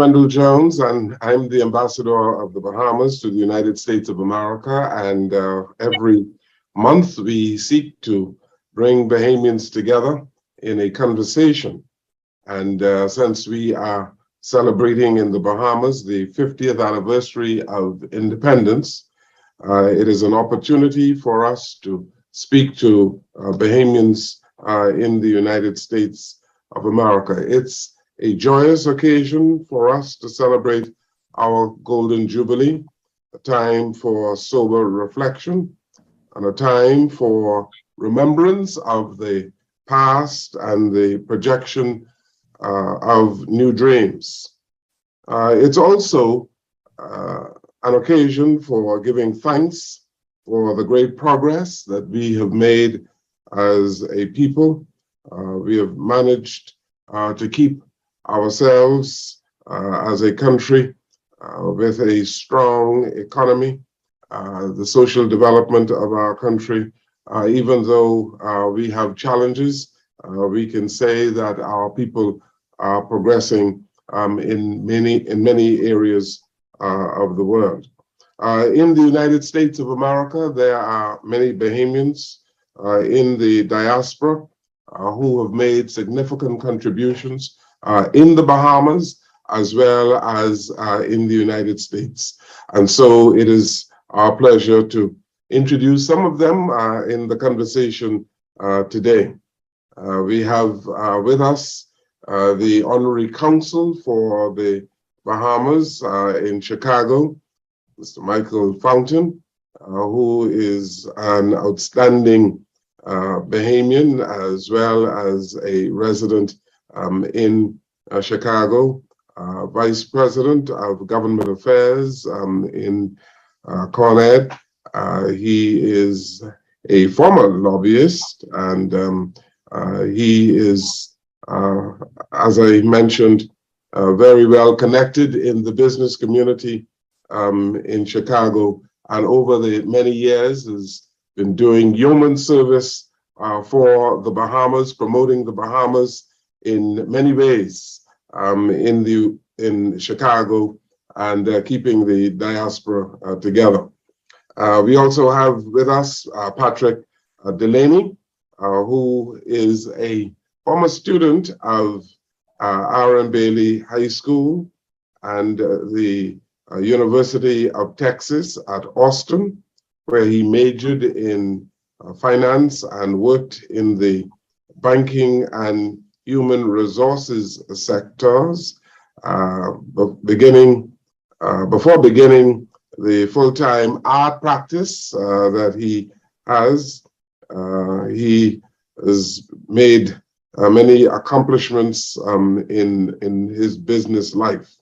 Wendell Jones, and I'm the ambassador of the Bahamas to the United States of America. And every month we seek to bring Bahamians together in a conversation. And since we are celebrating in the Bahamas the 50th anniversary of independence, it is an opportunity for us to speak to Bahamians in the United States of America. It's a joyous occasion for us to celebrate our Golden Jubilee, a time for sober reflection, and a time for remembrance of the past and the projection of new dreams. It's also an occasion for giving thanks for the great progress that we have made as a people. We have managed to keep ourselves as a country with a strong economy, the social development of our country. Even though we have challenges, we can say that our people are progressing in many areas of the world. In the United States of America, there are many Bahamians in the diaspora who have made significant contributions in the Bahamas as well as in the United States. And so it is our pleasure to introduce some of them in the conversation today. We have with us the Honorary Consul for the Bahamas in Chicago, Mr. Michael Fountain, who is an outstanding Bahamian as well as a resident in Chicago, Vice President of Government Affairs in Con Ed. He is a former lobbyist, and he is, as I mentioned, very well connected in the business community in Chicago, and over the many years has been doing yeoman service for the Bahamas, promoting the Bahamas in many ways in Chicago and keeping the diaspora together. We also have with us Patrick Delaney, who is a former student of R.M. Bailey High School and the University of Texas at Austin, where he majored in finance and worked in the banking and human resources sectors. Before beginning the full-time art practice that he has made many accomplishments in his business life.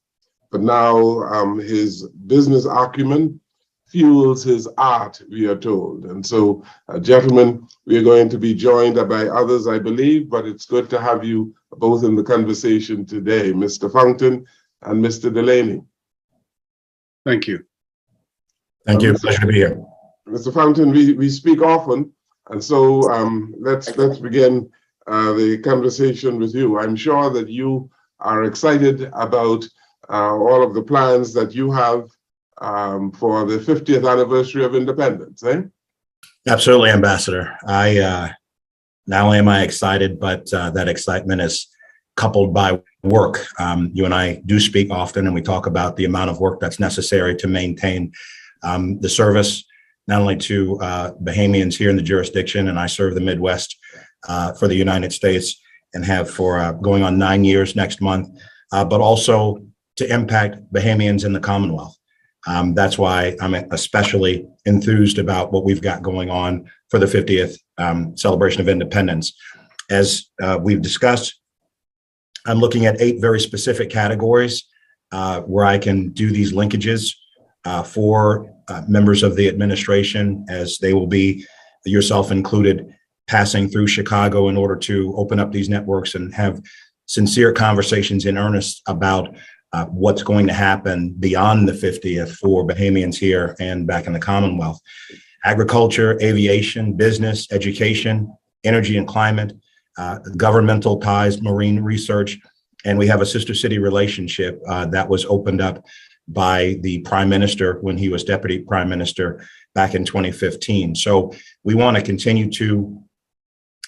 But now his business acumen fuels his art, we are told. And so, gentlemen, we are going to be joined by others, I believe, but it's good to have you both in the conversation today, Mr. Fountain and Mr. Delaney. Thank you. Thank you. Pleasure to be here. Mr. Fountain, we speak often, and so let's begin the conversation with you. I'm sure that you are excited about all of the plans that you have for the 50th anniversary of independence, eh? Absolutely, Ambassador. Not only am I excited, but that excitement is coupled by work. You and I do speak often, and we talk about the amount of work that's necessary to maintain the service, not only to Bahamians here in the jurisdiction, and I serve the Midwest for the United States and have for going on 9 years next month, but also to impact Bahamians in the Commonwealth. That's why I'm especially enthused about what we've got going on for the 50th celebration of independence. As we've discussed, I'm looking at 8 very specific categories where I can do these linkages for members of the administration, as they will be, yourself included, passing through Chicago in order to open up these networks and have sincere conversations in earnest about what's going to happen beyond the 50th for Bahamians here and back in the Commonwealth. Agriculture, aviation, business, education, energy and climate, governmental ties, marine research, And we have a sister city relationship that was opened up by the prime minister when he was deputy prime minister back in 2015. So we want to continue to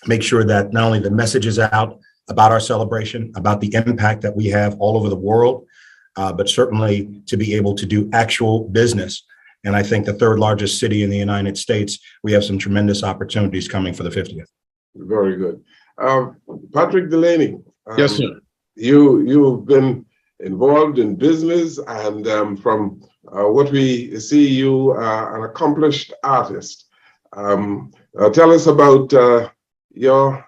make sure that not only the message is out about our celebration, about the impact that we have all over the world, but certainly to be able to do actual business. And I think the third largest city in the United States, we have some tremendous opportunities coming for the 50th. Very good. Patrick Delaney. Yes, sir. You've been involved in business, and from what we see, you are an accomplished artist. Tell us about your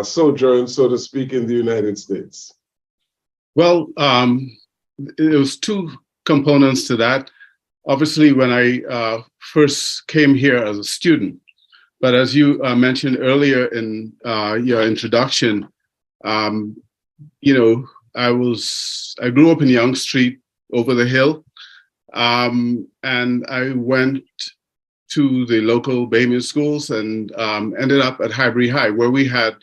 sojourn, so to speak, in the United States. Well, there was two components to that. Obviously, when I first came here as a student, but as you mentioned earlier in your introduction, I grew up in Yonge Street over the hill, and I went to the local Bahamian schools and ended up at Highbury High, where we had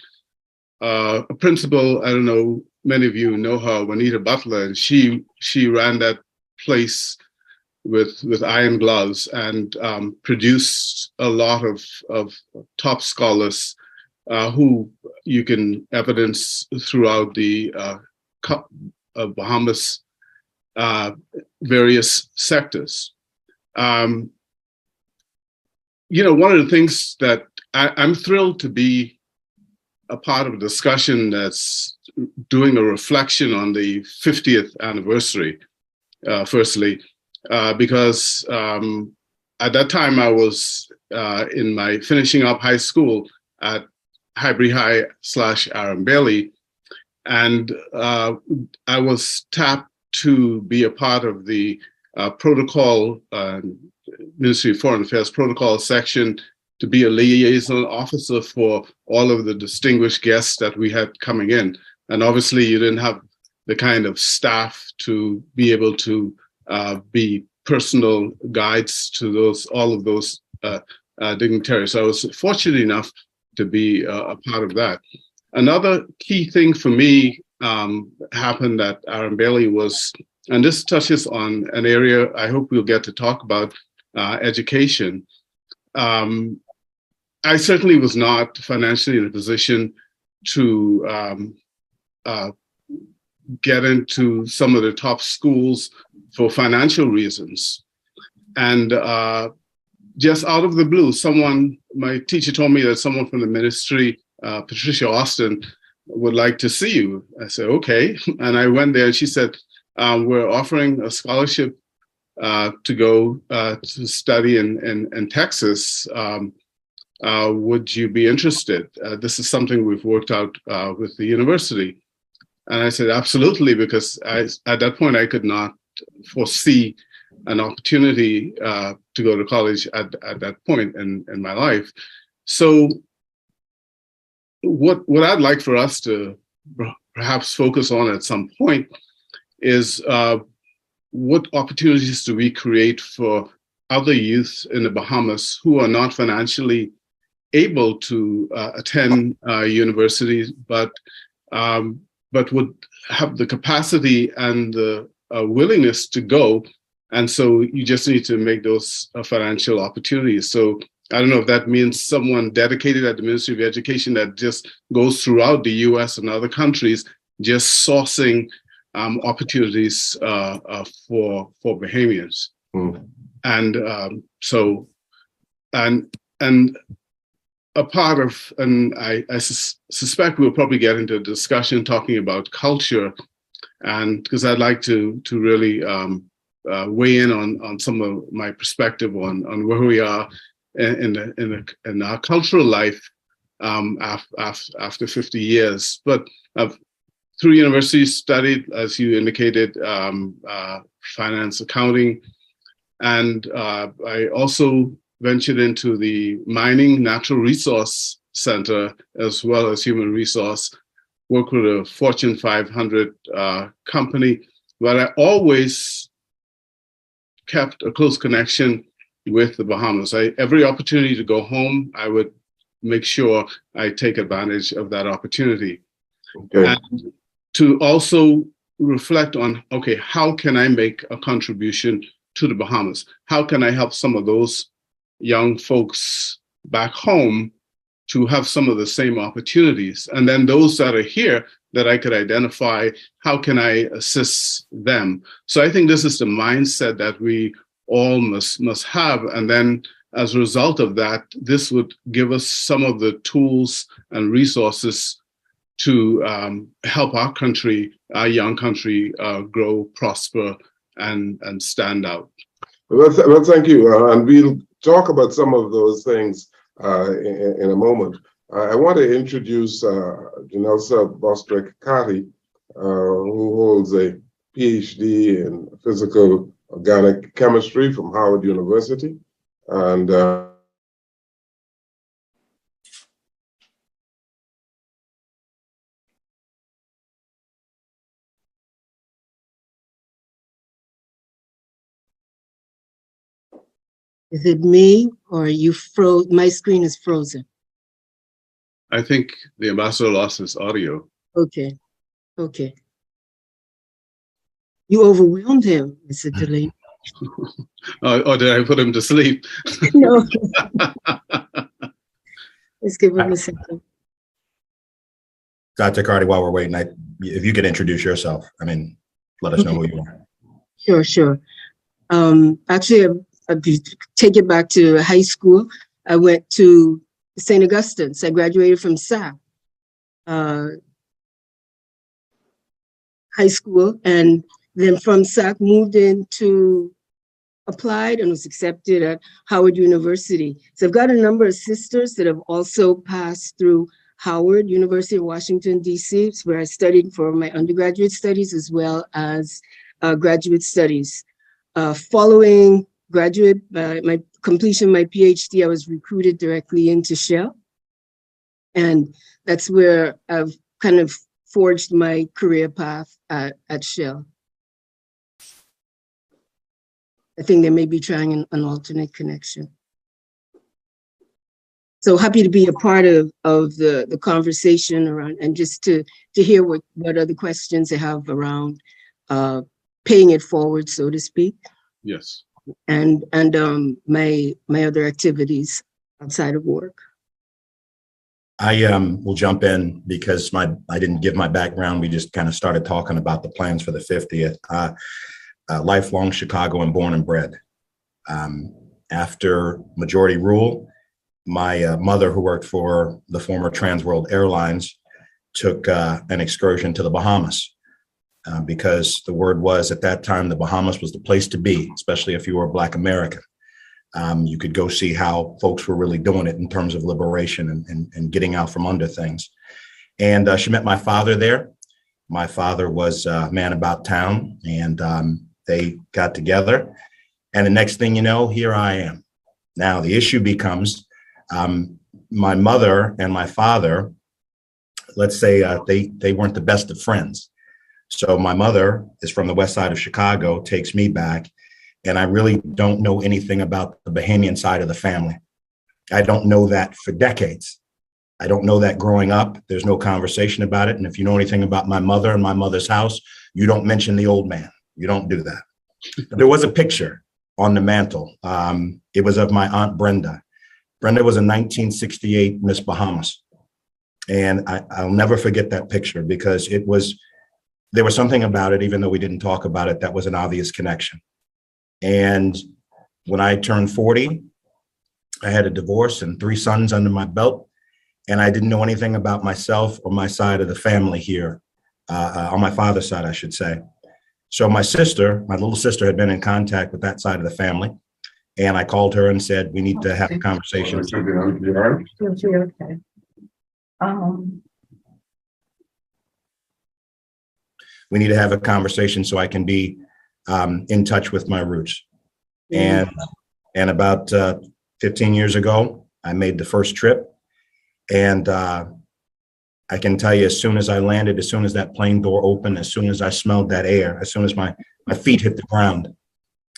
a principal. I don't know, many of you know her, Juanita Butler, and she ran that place with iron gloves and produced a lot of top scholars who you can evidence throughout the Bahamas various sectors. One of the things that I'm thrilled to be a part of a discussion that's doing a reflection on the 50th anniversary, firstly, because at that time I was in my finishing up high school at Highbury High / Aaron Bailey, and I was tapped to be a part of the protocol, Ministry of Foreign Affairs protocol section, to be a liaison officer for all of the distinguished guests that we had coming in. And obviously you didn't have the kind of staff to be able to be personal guides to all of those dignitaries. So I was fortunate enough to be a part of that. Another key thing for me happened at Aaron Bailey was, and this touches on an area I hope we'll get to talk about, education. I certainly was not financially in a position to get into some of the top schools for financial reasons. And just out of the blue, my teacher told me that someone from the ministry, Patricia Austin, would like to see you. I said, okay. And I went there and she said, we're offering a scholarship to go to study in Texas. Would you be interested? This is something we've worked out with the university. And I said, absolutely, because at that point I could not foresee an opportunity to go to college at that point in my life. So what I'd like for us to perhaps focus on at some point is what opportunities do we create for other youth in the Bahamas who are not financially able to attend universities, but would have the capacity and the willingness to go. And so you just need to make those financial opportunities. So I don't know if that means someone dedicated at the Ministry of Education that just goes throughout the US and other countries, just sourcing opportunities for Bahamians. Mm. And and a part of, and I suspect we'll probably get into a discussion talking about culture, and because I'd like to really weigh in on some of my perspective on where we are in our cultural life after 50 years. But I've through university studied, as you indicated, finance, accounting, and I also ventured into the mining natural resource center as well as human resource, worked with a Fortune 500 company, but I always kept a close connection with the Bahamas. Every opportunity to go home, I would make sure I take advantage of that opportunity. Okay. And to also reflect on, okay, how can I make a contribution to the Bahamas? How can I help some of those young folks back home to have some of the same opportunities? And then those that are here that I could identify, how can I assist them? So I think this is the mindset that we all must have. And then as a result of that, this would give us some of the tools and resources to help our country, our young country, grow, prosper, and stand out. Well, thank you. And we'll talk about some of those things in a moment. I want to introduce Janelsa Bostrick-Kati, who holds a PhD in physical organic chemistry from Howard University. And is it me or you froze? My screen is frozen. I think the ambassador lost his audio. Okay. Okay. You overwhelmed him, Mr. Delaney. Or did I put him to sleep? No. Let's give him a second. Dr. Cardi, while we're waiting, if you could introduce yourself, let us know who you are. Sure. Actually, I'll take it back to high school. I went to St. Augustine's. I graduated from SAC high school, and then from SAC moved into applied and was accepted at Howard University. So I've got a number of sisters that have also passed through Howard University of Washington, D.C., where I studied for my undergraduate studies as well as graduate studies. Following my completion of my PhD, I was recruited directly into Shell. And that's where I've kind of forged my career path at Shell. I think they may be trying an alternate connection. So happy to be a part of the conversation around, and just to hear what other questions they have around paying it forward, so to speak. Yes. And my other activities outside of work. I will jump in because I didn't give my background. We just kind of started talking about the plans for the 50th. Lifelong Chicagoan, born and bred. After majority rule, my mother, who worked for the former Trans World Airlines, took an excursion to the Bahamas because the word was at that time the Bahamas was the place to be, especially if you were a Black American. You could go see how folks were really doing it in terms of liberation and getting out from under things. And she met my father there. My father was a man about town, and they got together. And the next thing you know, here I am. Now, the issue becomes my mother and my father, let's say they weren't the best of friends. So my mother is from the west side of Chicago, takes me back, and I really don't know anything about the Bahamian side of the family. I don't know that for decades. I don't know that growing up. There's no conversation about it. And if you know anything about my mother and my mother's house, you don't mention the old man. You don't do that. But there was a picture on the mantle. It was of my Aunt Brenda. Brenda was a 1968 Miss Bahamas. And I'll never forget that picture because there was something about it, even though we didn't talk about it, that was an obvious connection. And when I turned 40, I had a divorce and 3 sons under my belt. And I didn't know anything about myself or my side of the family here, on my father's side, I should say. So my little sister had been in contact with that side of the family. And I called her and said, we need to have a conversation. Okay. We need to have a conversation so I can be in touch with my roots. And about 15 years ago, I made the first trip. And I can tell you, as soon as I landed, as soon as that plane door opened, as soon as I smelled that air, as soon as my feet hit the ground,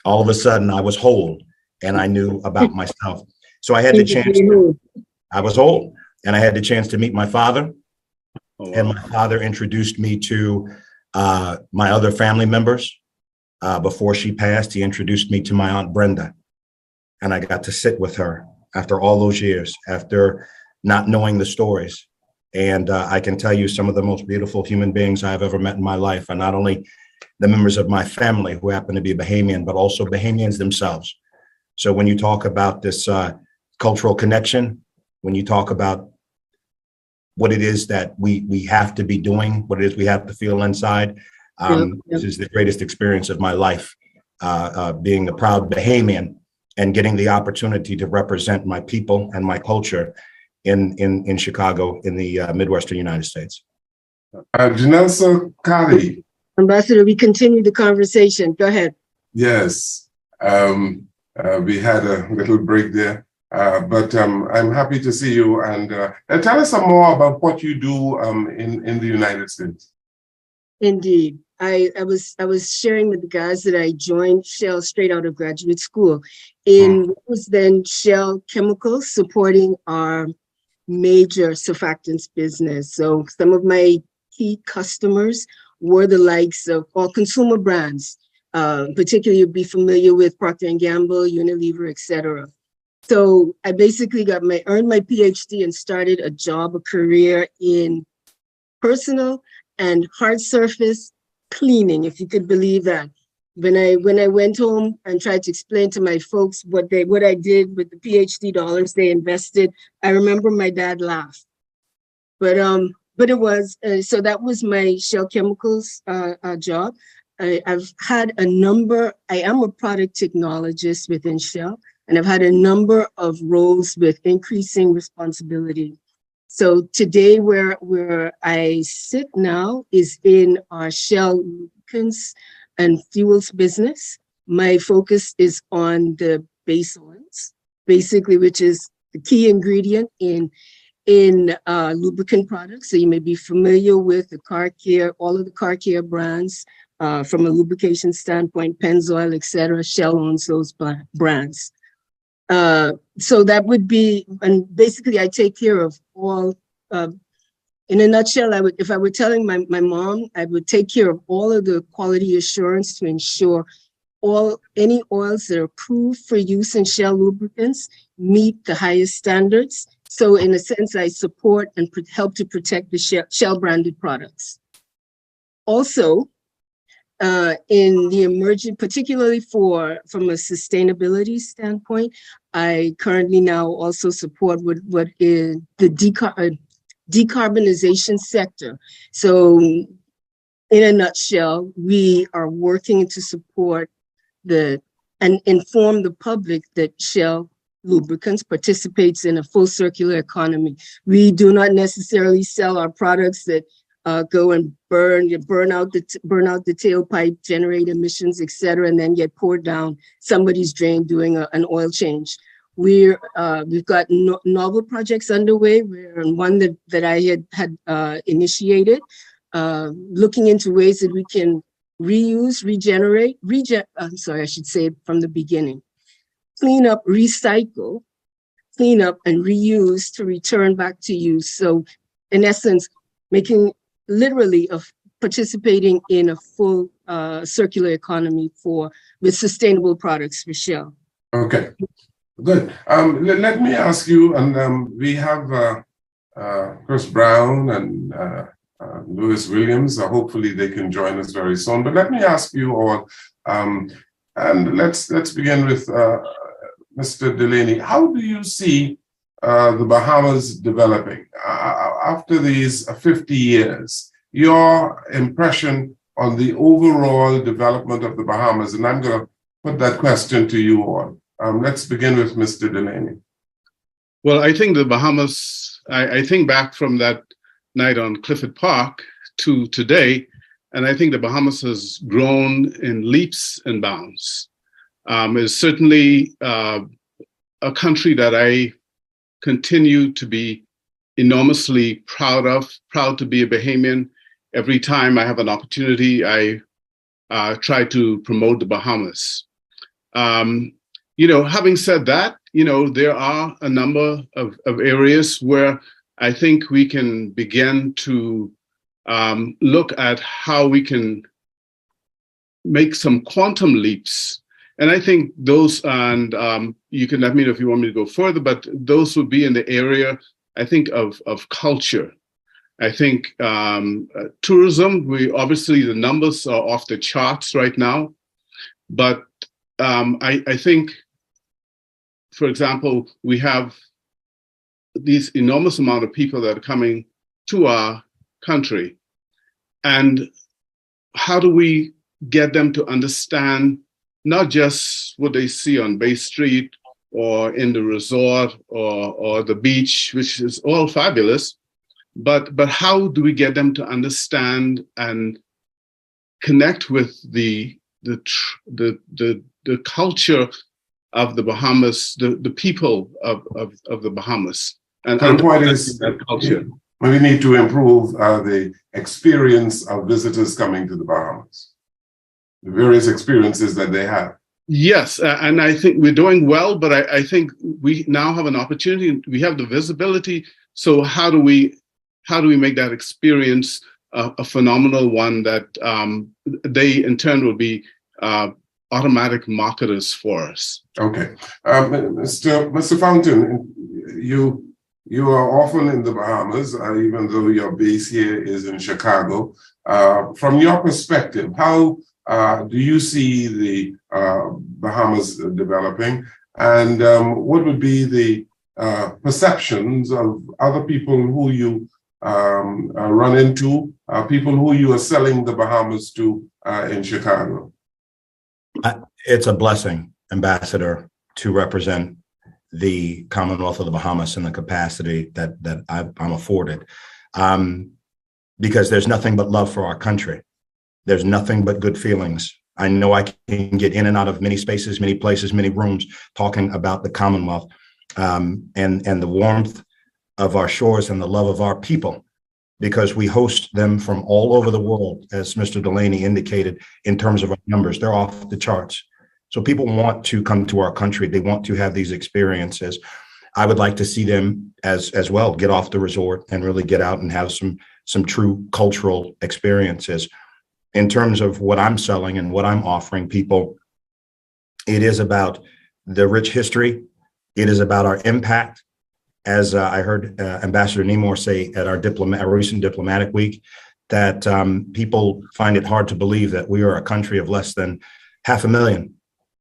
all of a sudden I was whole and I knew about myself. So I had the chance. I was whole, and I had the chance to meet my father. Oh, And wow. my father introduced me to my other family members. Before she passed, he introduced me to my Aunt Brenda. And I got to sit with her after all those years, after not knowing the stories. And I can tell you some of the most beautiful human beings I've ever met in my life are not only the members of my family who happen to be Bahamian, but also Bahamians themselves. So when you talk about this cultural connection, when you talk about what it is that we have to be doing, what it is we have to feel inside, this is the greatest experience of my life, being a proud Bahamian and getting the opportunity to represent my people and my culture in Chicago, in the Midwestern United States. Janelsa Kali. Ambassador, we continue the conversation. Go ahead. Yes. We had a little break there, but I'm happy to see you. And tell us some more about what you do in the United States. Indeed. I was sharing with the guys that I joined Shell straight out of graduate school in what was then Shell Chemicals, supporting our major surfactants business. So some of my key customers were the likes of all consumer brands, particularly you'd be familiar with Procter & Gamble, Unilever, etc. So I basically earned my PhD and started a career in personal and hard surface cleaning, if you could believe that. When I went home and tried to explain to my folks what I did with the PhD dollars they invested, I remember my dad laughed. But it was so that was my Shell Chemicals job. I've had I am a product technologist within Shell, and I've had a number of roles with increasing responsibility. So today where I sit now is in our Shell lubricants and fuels business. My focus is on the base oils, basically, which is the key ingredient in lubricant products. So you may be familiar with the car care, all of the car care brands from a lubrication standpoint, Pennzoil, etc. Shell owns those brands. So that would be, and basically I take care of all, in a nutshell, if I were telling my mom, I would take care of all of the quality assurance to ensure any oils that are approved for use in Shell lubricants meet the highest standards. So in a sense, I support and help to protect the Shell branded products. Also, in the emerging, particularly from a sustainability standpoint, I currently now also support what is the decarbonization sector. So in a nutshell, we are working to support and inform the public that Shell lubricants participates in a full circular economy. We do not necessarily sell our products that go and burn out the tailpipe, generate emissions, etc., and then get poured down somebody's drain doing an oil change. We've got novel projects underway. We're in one that I had initiated, looking into ways that we can reuse, I should say it from the beginning. Clean up, recycle, clean up, and reuse to return back to use. So in essence, participating in a full circular economy with sustainable products for Shell. Okay, good. Let me ask you, and we have Chris Brown and Lewis Williams. Hopefully they can join us very soon. But let me ask you all, and let's begin with Mr. Delaney. How do you see the Bahamas developing after these 50 years? Your impression on the overall development of the Bahamas, and I'm going to put that question to you all. Let's begin with Mr. Delaney. Well, I think the Bahamas, I think back from that night on Clifford Park to today, and I think the Bahamas has grown in leaps and bounds. It's certainly a country that I continue to be enormously proud of, proud to be a Bahamian. Every time I have an opportunity, I try to promote the Bahamas. Having said that, there are a number of areas where I think we can begin to look at how we can make some quantum leaps. And I think those, and you can let me know if you want me to go further, but those would be in the area, I think, of culture. I think tourism, obviously the numbers are off the charts right now, but I think, for example, we have these enormous amount of people that are coming to our country, and how do we get them to understand not just what they see on Bay Street or in the resort or the beach, which is all fabulous, but how do we get them to understand and connect with the culture of the Bahamas, the people of the Bahamas, and So the point is, that culture. we need to improve the experience of visitors coming to the Bahamas, the various experiences that they have. Yes, and I think we're doing well, but I think we now have an opportunity. We have the visibility. So how do we make that experience a phenomenal one that they in turn will be automatic marketers for us? Okay, Mr. Fountain, you are often in the Bahamas, even though your base here is in Chicago. From your perspective, how do you see the Bahamas developing, and what would be the perceptions of other people who you run into, people who you are selling the Bahamas to in Chicago? It's a blessing, Ambassador, to represent the Commonwealth of the Bahamas in the capacity that I'm afforded, because there's nothing but love for our country. There's nothing but good feelings. I know I can get in and out of many spaces, many places, many rooms talking about the Commonwealth and the warmth of our shores and the love of our people, because we host them from all over the world, as Mr. Delaney indicated, in terms of our numbers. They're off the charts. So people want to come to our country. They want to have these experiences. I would like to see them as well get off the resort and really get out and have some true cultural experiences. In terms of what I'm selling and what I'm offering people, it is about the rich history. It is about our impact. As I heard Ambassador Nemor say at our recent diplomatic week, that people find it hard to believe that we are a country of less than 500,000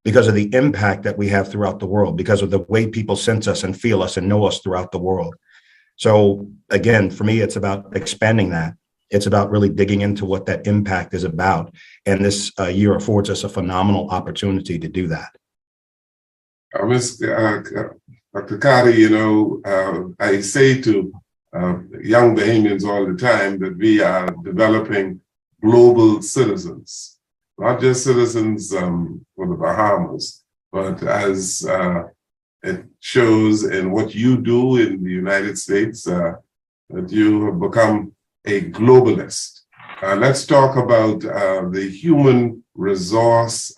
because of the impact that we have throughout the world, because of the way people sense us and feel us and know us throughout the world. So again, for me, it's about expanding that. It's about really digging into what that impact is about. And this year affords us a phenomenal opportunity to do that. Dr. Carter, I say to young Bahamians all the time that we are developing global citizens, not just citizens for the Bahamas, but as it shows in what you do in the United States, that you have become a globalist. Let's talk about the human resource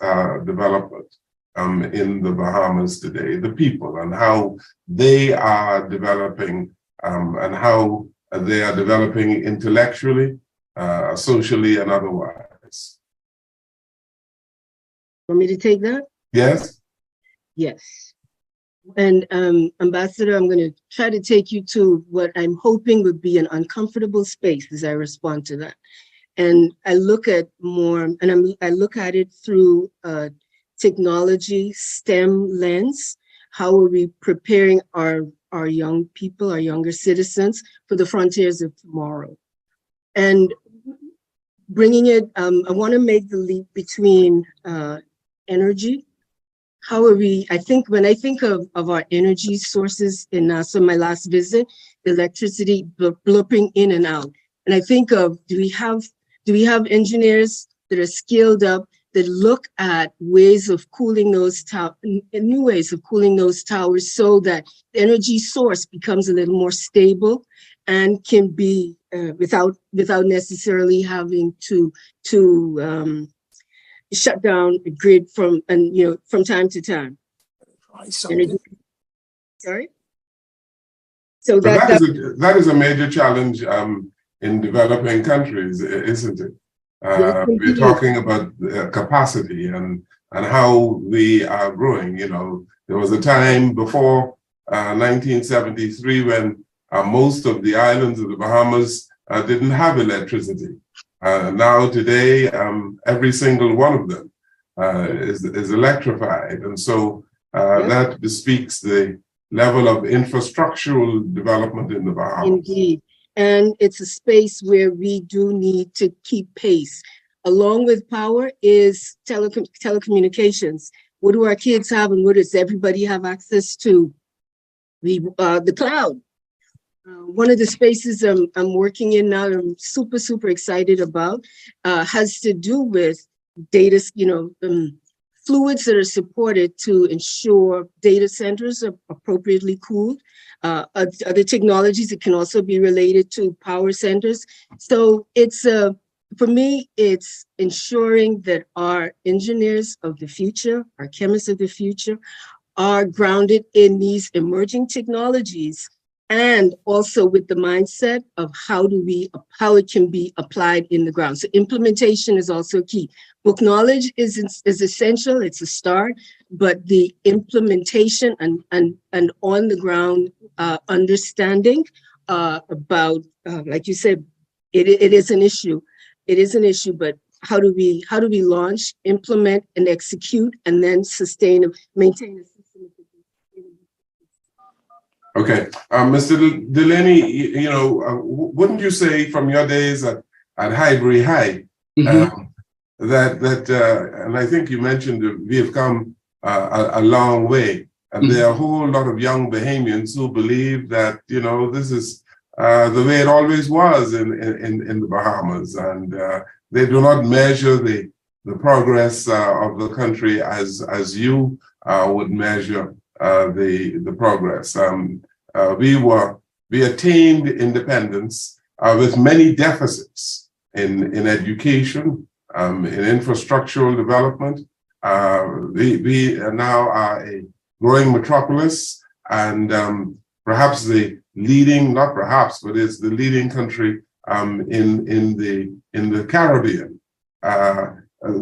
development in the Bahamas today, the people, and how they are developing and how they are developing intellectually, socially, and otherwise. Want me to take that? Yes? Yes. And Ambassador, I'm going to try to take you to what I'm hoping would be an uncomfortable space as I respond to that. And I look at I look at it through technology, STEM lens. How are we preparing our young people, our younger citizens for the frontiers of tomorrow? And bringing it, I want to make the leap between energy. How are we, when I think of our energy sources in NASA, my last visit, electricity blurping in and out. And I think of, do we have engineers that are skilled up that look at ways of cooling those towers, new ways of cooling those towers so that the energy source becomes a little more stable and can be without necessarily having to shut down a grid from time to time. Energy. Sorry. So But that is a major challenge in developing countries, isn't it? yes, We're indeed. talking about capacity and how we are growing. There was a time before 1973 when most of the islands of the Bahamas didn't have electricity. Now today, every single one of them is electrified, and so Yep. that bespeaks the level of infrastructural development in the Bahamas. Indeed. And it's a space where we do need to keep pace. Along with power is telecommunications. What do our kids have and what does everybody have access to? The cloud. One of the spaces I'm working in now, I'm super, super excited about, has to do with data, fluids that are supported to ensure data centers are appropriately cooled. Other technologies that can also be related to power centers. So for me, it's ensuring that our engineers of the future, our chemists of the future, are grounded in these emerging technologies and also with the mindset of how it can be applied in the ground. So implementation is also key. Book knowledge is essential, it's a start, but the implementation and on the ground understanding about, like you said, it is an issue. It is an issue, but how do we launch, implement, and execute, and then maintain a system? Okay, Mr. Delaney, wouldn't you say from your days at Highbury High that and I think you mentioned that we have come a long way, and there are a whole lot of young Bahamians who believe that this is the way it always was in the Bahamas, and they do not measure the progress of the country as you would measure the progress. We attained independence with many deficits in education, in infrastructural development. We now are a growing metropolis, and perhaps the leading, not perhaps, but is the leading country in the Caribbean.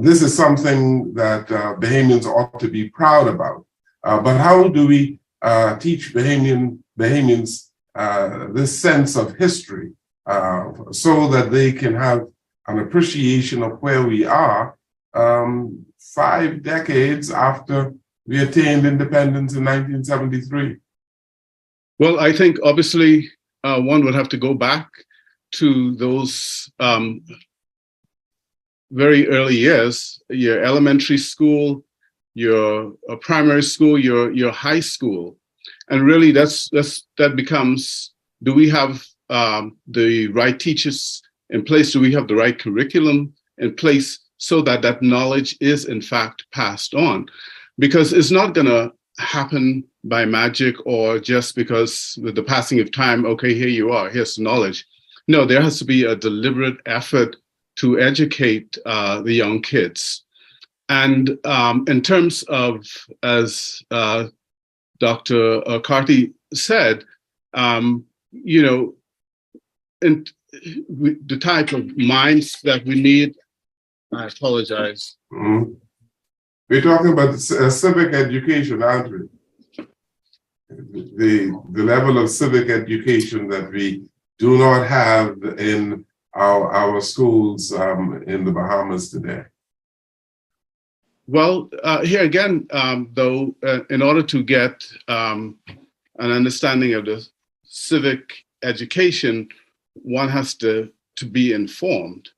This is something that Bahamians ought to be proud about. But how do we teach Bahamians this sense of history so that they can have an appreciation of where we are 5 decades after we attained independence in 1973? Well, I think obviously one would have to go back to those very early years, your elementary school, your primary school, your high school, and really that becomes: do we have the right teachers in place? Do we have the right curriculum in place so that knowledge is in fact passed on? Because it's not going to happen by magic or just because with the passing of time, okay, here you are, here's the knowledge. No, there has to be a deliberate effort to educate the young kids. And in terms of, as Dr. Carty said, in the type of minds that we need, I apologize. Mm-hmm. We're talking about civic education, aren't we? The level of civic education that we do not have in our schools in the Bahamas today. Well, here again, though, in order to get an understanding of the civic education, one has to be informed,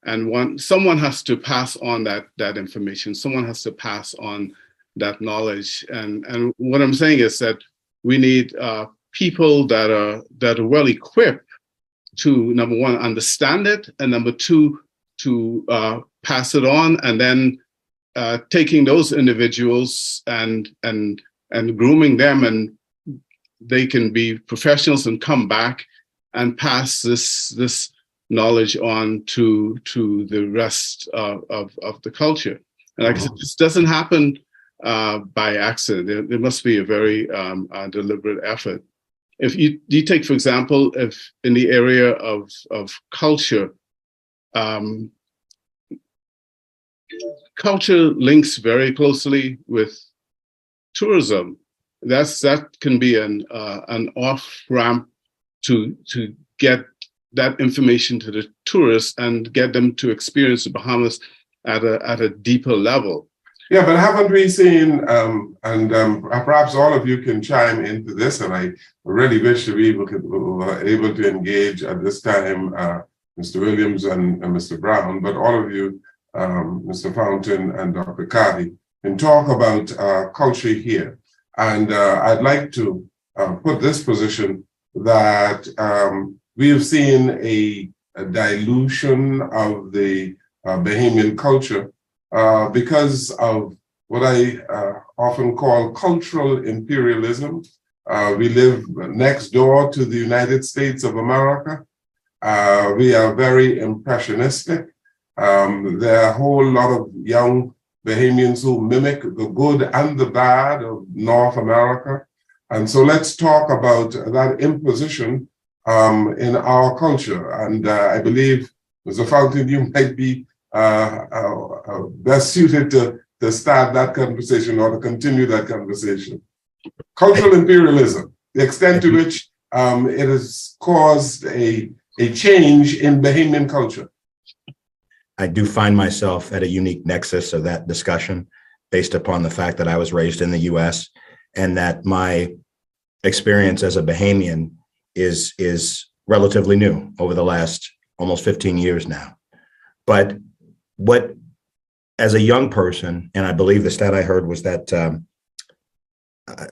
and someone has to pass on that information. Someone has to pass on that knowledge. And what I'm saying is that we need people that are well equipped to, number one, understand it, and number two, to pass it on, and then taking those individuals and grooming them, and they can be professionals and come back and pass this knowledge on to the rest of the culture. And like I said, this doesn't happen by accident. There must be a very deliberate effort if you take, for example, if in the area of culture, culture links very closely with tourism. That can be an off ramp to get that information to the tourists and get them to experience the Bahamas at a deeper level. Yeah, but haven't we seen, perhaps all of you can chime into this, and I really wish to be able to engage at this time, Mr. Williams and Mr. Brown, but all of you, Mr. Fountain and Dr. Cardi, can talk about culture here. And I'd like to put this position that we have seen a dilution of the Bahamian culture because of what I often call cultural imperialism. We live next door to the United States of America. We are very impressionistic. There are a whole lot of young Bahamians who mimic the good and the bad of North America. And so let's talk about that imposition in our culture. And I believe, Mr. Fountain, you might be best suited to start that conversation or to continue that conversation. Cultural imperialism, the extent to which it has caused a change in Bahamian culture. I do find myself at a unique nexus of that discussion based upon the fact that I was raised in the US and that my experience as a Bahamian is relatively new over the last almost 15 years now. But what, as a young person, and I believe the stat I heard was that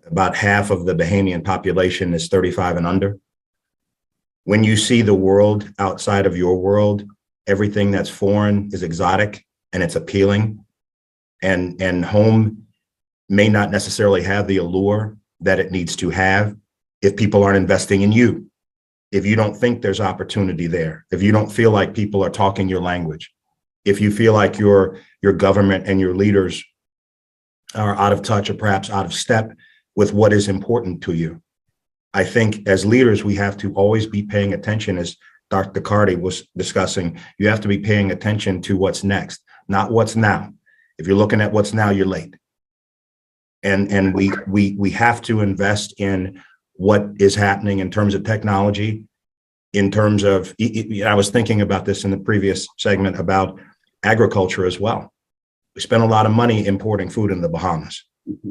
about half of the Bahamian population is 35 and under. When you see the world outside of your world, everything that's foreign is exotic and it's appealing, and home may not necessarily have the allure that it needs to have if people aren't investing in you, if you don't think there's opportunity there, if you don't feel like people are talking your language, if you feel like your government and your leaders are out of touch or perhaps out of step with what is important to you. I think as leaders, we have to always be paying attention, as Dr. Cardi was discussing. You have to be paying attention to what's next, not what's now. If you're looking at what's now, you're late. And we have to invest in what is happening in terms of technology, in terms of, I was thinking about this in the previous segment about agriculture as well. We spend a lot of money importing food in the Bahamas.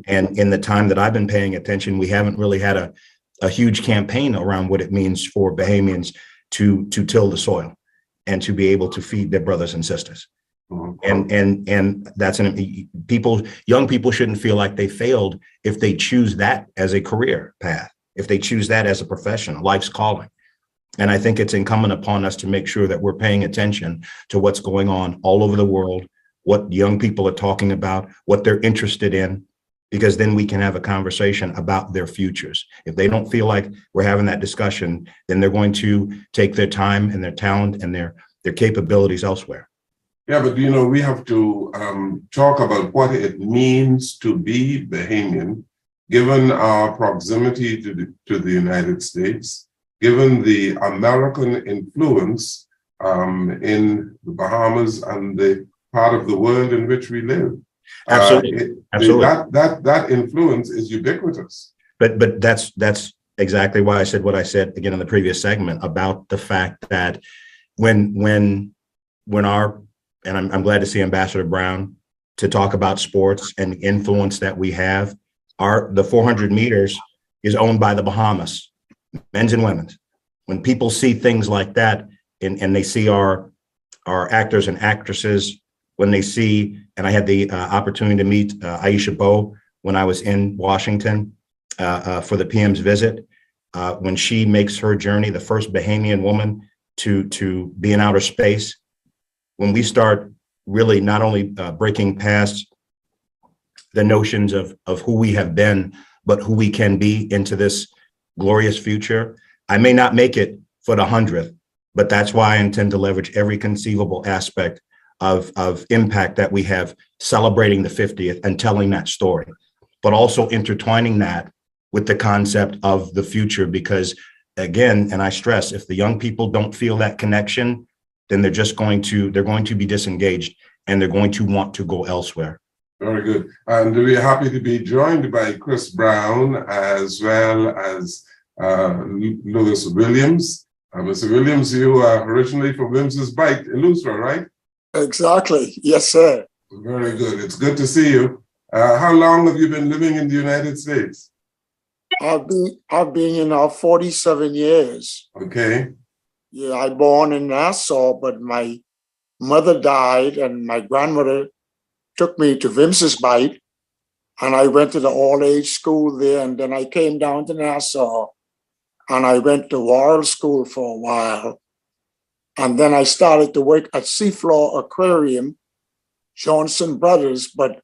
And in the time that I've been paying attention, we haven't really had a huge campaign around what it means for Bahamians to till the soil and to be able to feed their brothers and sisters. And that's young people shouldn't feel like they failed if they choose that as a career path, if they choose that as a profession, life's calling. And I think it's incumbent upon us to make sure that we're paying attention to what's going on all over the world, what young people are talking about, what they're interested in, because then we can have a conversation about their futures. If they don't feel like we're having that discussion, then they're going to take their time and their talent and their capabilities elsewhere. Yeah, but we have to talk about what it means to be Bahamian, given our proximity to the United States, given the American influence in the Bahamas and the part of the world in which we live. Absolutely. That influence is ubiquitous. But that's exactly why I said what I said again in the previous segment about the fact that when our, and I'm glad to see Ambassador Brown to talk about sports and the influence that we have. The 400 meters is owned by the Bahamas, men's and women's. When people see things like that and they see our actors and actresses, when they see, and I had the opportunity to meet Aisha Bowe when I was in Washington for the PM's visit, when she makes her journey, the first Bahamian woman to be in outer space. When we start really not only breaking past the notions of who we have been, but who we can be into this glorious future. I may not make it for the 100th, but that's why I intend to leverage every conceivable aspect of impact that we have celebrating the 50th and telling that story, but also intertwining that with the concept of the future, because again, and I stress, if the young people don't feel that connection, then they're going to be disengaged and they're going to want to go elsewhere. Very good. And we're happy to be joined by Chris Brown as well as Lewis Williams. Mr. Williams, you are originally from Williams's Bite in Lustra, right? Exactly. Yes, sir. Very good. It's good to see you. How long have you been living in the United States? I've been in 47 years. Okay. Yeah, I born in Nassau, but my mother died and my grandmother took me to Williamsburg, and I went to the all-age school there, and then I came down to Nassau and I went to Royal School for a while. And then I started to work at Seafloor Aquarium, Johnson Brothers, but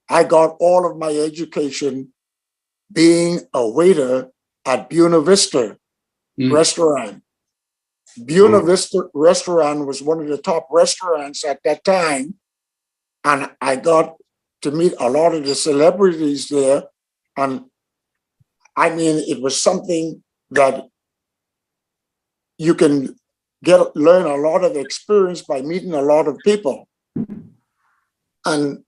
I got all of my education being a waiter at Buena Vista Restaurant. Buena Vista Restaurant was one of the top restaurants at that time. And I got to meet a lot of the celebrities there. And I mean, it was something that you can learn a lot of experience by meeting a lot of people. And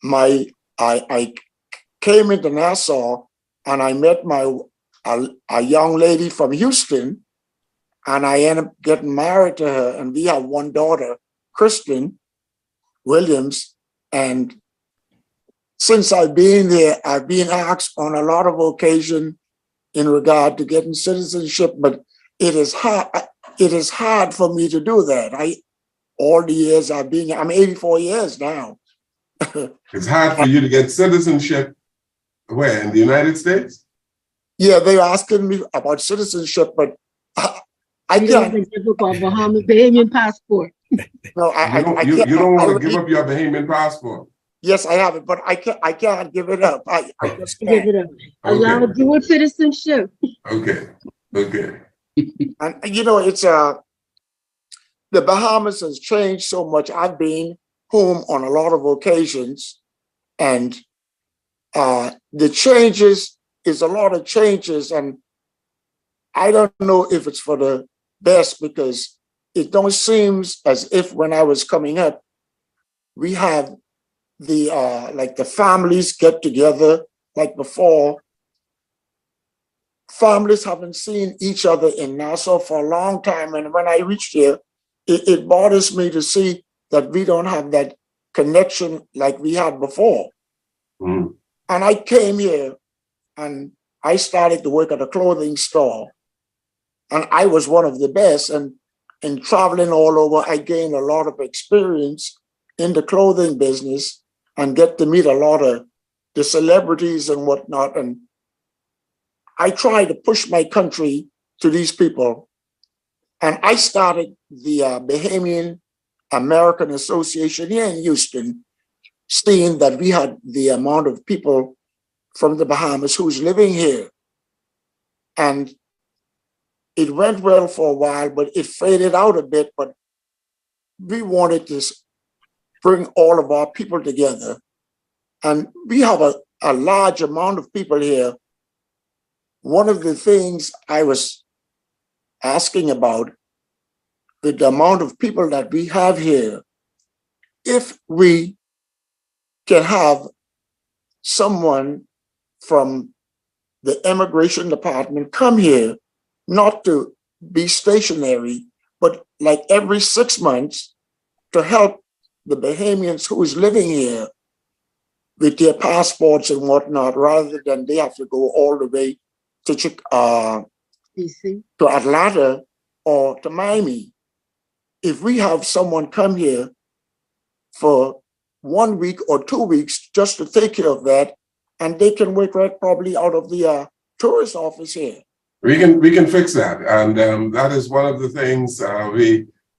I came into Nassau and I met a young lady from Houston, and I ended up getting married to her, and we have one daughter, Kristen Williams. And since I've been there, I've been asked on a lot of occasions in regard to getting citizenship, but it is hard. It is hard for me to do that. All the years I've been here, I'm 84 years now. It's hard for you to get citizenship where, in the United States? Yeah, they're asking me about citizenship, but I can't. Bahamian passport. No, I can't. You don't want to give up your Bahamian passport. Yes, I have it, but I can't give it up. I just can't. Give it up. Allow dual citizenship. Okay. And it's the Bahamas has changed so much. I've been home on a lot of occasions, and the changes is a lot of changes, and I don't know if it's for the best, because it don't seem as if when I was coming up, we have the like the families get together like before. Families haven't seen each other in Nassau for a long time, and when I reached here, it bothers me to see that we don't have that connection like we had before. And I came here and I started to work at a clothing store, and I was one of the best. And in traveling all over, I gained a lot of experience in the clothing business and get to meet a lot of the celebrities and whatnot. And I try to push my country to these people. And I started the Bahamian American Association here in Houston, seeing that we had the amount of people from the Bahamas who's living here. And it went well for a while, but it faded out a bit. But we wanted to bring all of our people together. And we have a large amount of people here. One of the things I was asking about, the amount of people that we have here, if we can have someone from the immigration department come here, not to be stationary, but like every 6 months, to help the Bahamians who is living here with their passports and whatnot, rather than they have to go all the way to DC, to Atlanta or to Miami. If we have someone come here for 1 week or 2 weeks just to take care of that, and they can work right probably out of the tourist office here. We can fix that, and that is one of the things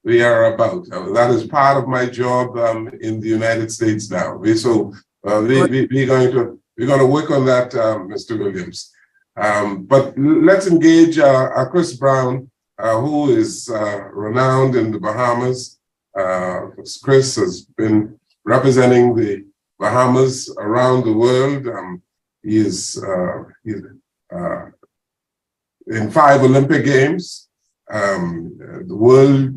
we are about. That is part of my job in the United States now. We're going to work on that, Mr. Williams. But let's engage Chris Brown, who is renowned in the Bahamas. Chris has been representing the Bahamas around the world. He is in 5 Olympic Games, the World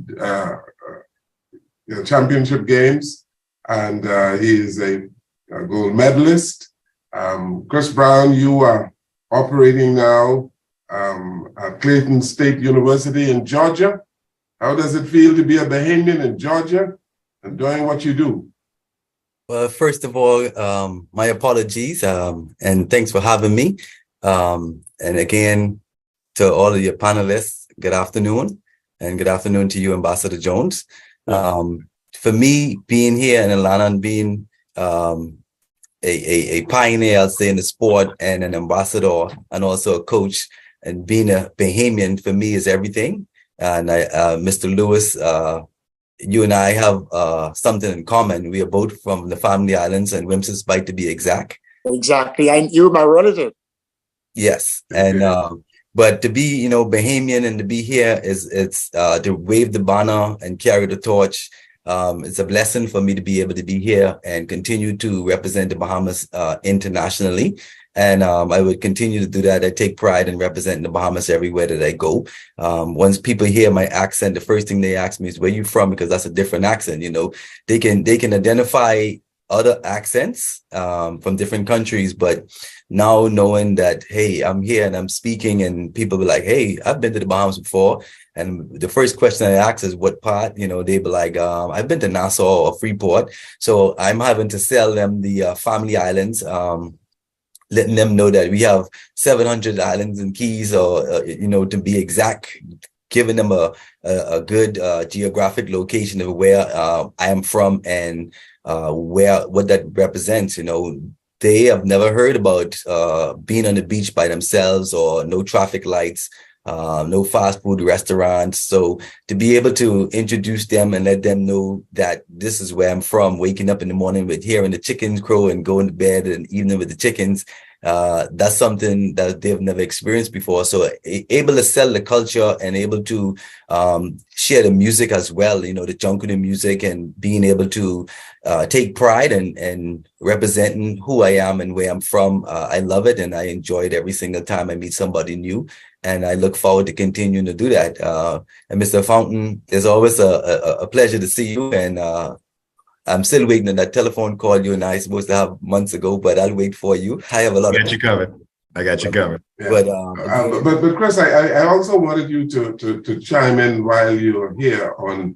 Championship Games, and he is a gold medalist. Chris Brown, you are operating now at Clayton State University in Georgia. How does it feel to be a Bahamian in Georgia and doing what you do? Well, first of all, my apologies, and thanks for having me. And again, to all of your panelists, good afternoon, and good afternoon to you, Ambassador Jones. For me, being here in Atlanta and being a pioneer, I'll say, in the sport, and an ambassador, and also a coach, and being a Bahamian for me is everything. And Mr. Lewis, you and I have something in common. We are both from the Family Islands and Wims's Bight, to be exact. Exactly. And you're my relative. Yes. And but to be, Bahamian and to be here it's to wave the banner and carry the torch. It's a blessing for me to be able to be here and continue to represent the Bahamas internationally. And I would continue to do that. I take pride in representing the Bahamas everywhere that I go. Once people hear my accent, the first thing they ask me is, where you from? Because that's a different accent. They can identify other accents from different countries, but now knowing that, hey, I'm here and I'm speaking, and people be like, hey, I've been to the Bahamas before. And the first question I ask is, what part? They be like, I've been to Nassau or Freeport. So I'm having to sell them the Family Islands, letting them know that we have 700 islands and keys, or, to be exact, giving them a good geographic location of where I am from and what that represents. They have never heard about being on the beach by themselves, or no traffic lights, no fast food restaurants. So to be able to introduce them and let them know that this is where I'm from, waking up in the morning with hearing the chickens crow and going to bed in the evening with the chickens, that's something that they've never experienced before. So able to sell the culture and able to share the music as well, the Junkudu music, and being able to take pride and representing who I am and where I'm from. I love it, and I enjoy it every single time I meet somebody new. And I look forward to continuing to do that. And Mr. Fountain, it's always a pleasure to see you. And I'm still waiting on that telephone call you and I supposed to have months ago, but I'll wait for you. I have a lot I got you covered. Yeah. But but Chris, I also wanted you to chime in while you are here on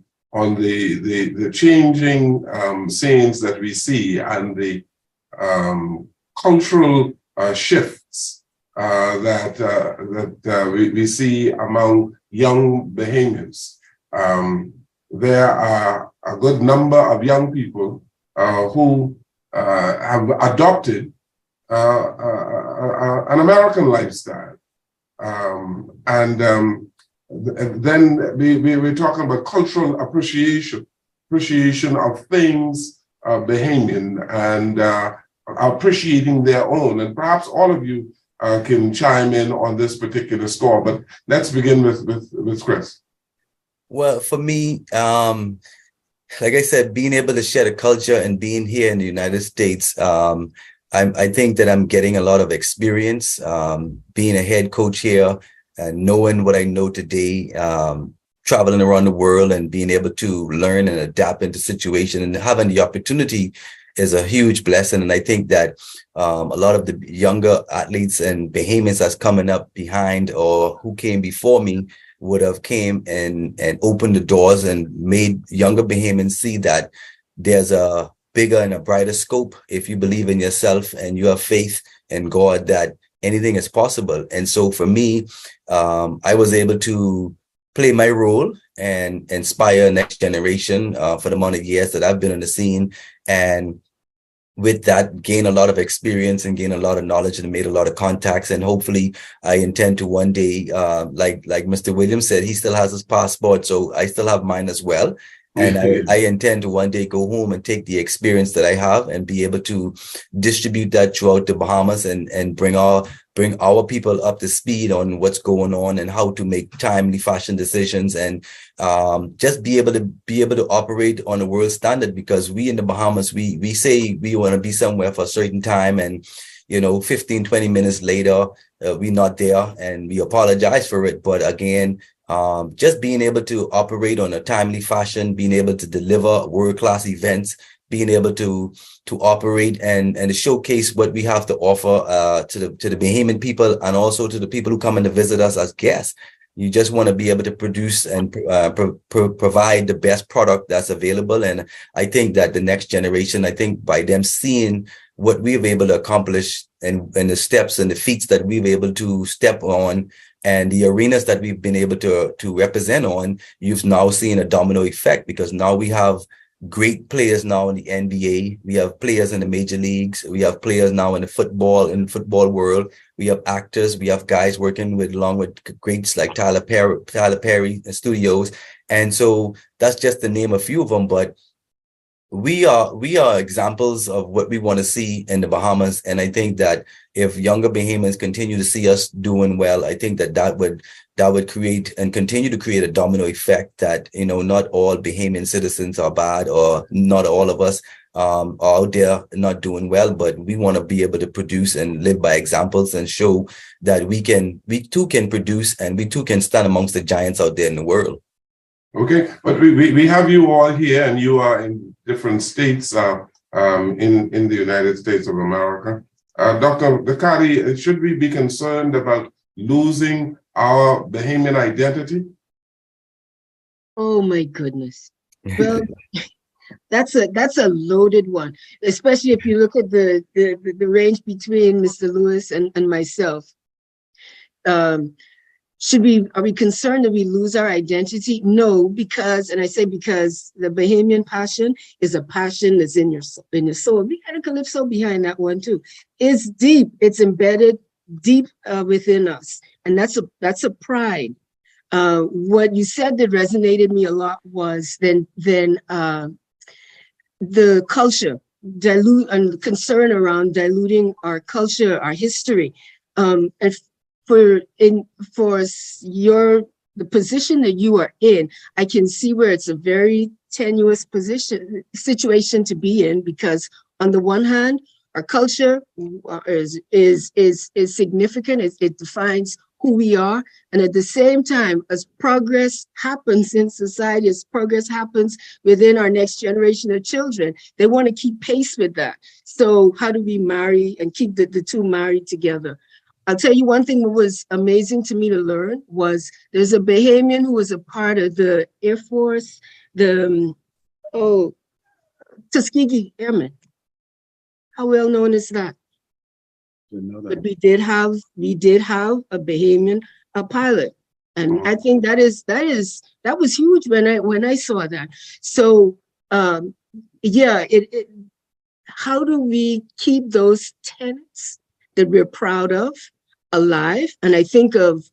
the changing scenes that we see, and the cultural shifts that we see among young Bahamians. There are a good number of young people who have adopted an American lifestyle. Then we're talking about cultural appreciation of things Bahamian, and appreciating their own. And perhaps all of you can chime in on this particular score, but let's begin with Chris. Well, for me, like I said, being able to share the culture and being here in the United States, I think that I'm getting a lot of experience being a head coach here and knowing what I know today, traveling around the world and being able to learn and adapt into situation, and having the opportunity is a huge blessing. And I think that a lot of the younger athletes and Bahamians that's coming up behind or who came before me would have came and opened the doors and made younger Bahamians see that there's a bigger and a brighter scope if you believe in yourself and you have faith in God, that anything is possible. And so for me, I was able to play my role and inspire next generation for the amount of years that I've been on the scene, and with that gain a lot of experience and gain a lot of knowledge and made a lot of contacts. And hopefully I intend to one day, like Mr. Williams said, he still has his passport, so I still have mine as well. And I intend to one day go home and take the experience that I have and be able to distribute that throughout the Bahamas and bring our people up to speed on what's going on and how to make timely fashion decisions, and just be able to operate on a world standard, because we in the Bahamas, we say we want to be somewhere for a certain time, and 15, 20 minutes later, we're not there, and we apologize for it. But again, just being able to operate on a timely fashion, being able to deliver world-class events, being able to operate and to showcase what we have to offer to the Bahamian people, and also to the people who come and to visit us as guests. You just want to be able to produce and provide the best product that's available. And I think that the next generation, I think by them seeing what we've able to accomplish and the steps and the feats that we've able to step on and the arenas that we've been able to represent on, you've now seen a domino effect, because now we have great players now in the NBA. We have players in the major leagues. We have players now in the football world. We have actors. We have guys working along with greats like Tyler Perry Studios. And so that's just to name a few of them. But we are examples of what we want to see in the Bahamas. And I think that if younger Bahamians continue to see us doing well, I think that would create and continue to create a domino effect that, not all Bahamian citizens are bad, or not all of us are out there not doing well, but we want to be able to produce and live by examples and show that we too can produce, and we too can stand amongst the giants out there in the world. Okay, but we have you all here, and you are in different states in the United States of America. Dr. Dakati, should we be concerned about losing our Bahamian identity? Oh my goodness. Well, that's a loaded one, especially if you look at the range between Mr. Lewis and myself. Are we concerned that we lose our identity? No, because the Bahamian passion is a passion that's in your soul. We got a calypso behind that one too. It's deep. It's embedded deep within us, and that's a pride. What you said that resonated me a lot was then the culture and concern around diluting our culture, our history, and for the position that you are in, I can see where it's a very tenuous situation to be in, because on the one hand, our culture is significant. It defines who we are, and at the same time, as progress happens in society, as progress happens within our next generation of children, they want to keep pace with that. So how do we marry and keep the two married together? I'll tell you one thing that was amazing to me to learn was there's a Bahamian who was a part of the Air Force, Tuskegee Airmen. How well known is that? Didn't know that. But we did have a Bahamian pilot, and I think that was huge when I saw that. So how do we keep those tenets that we're proud of alive? And I think of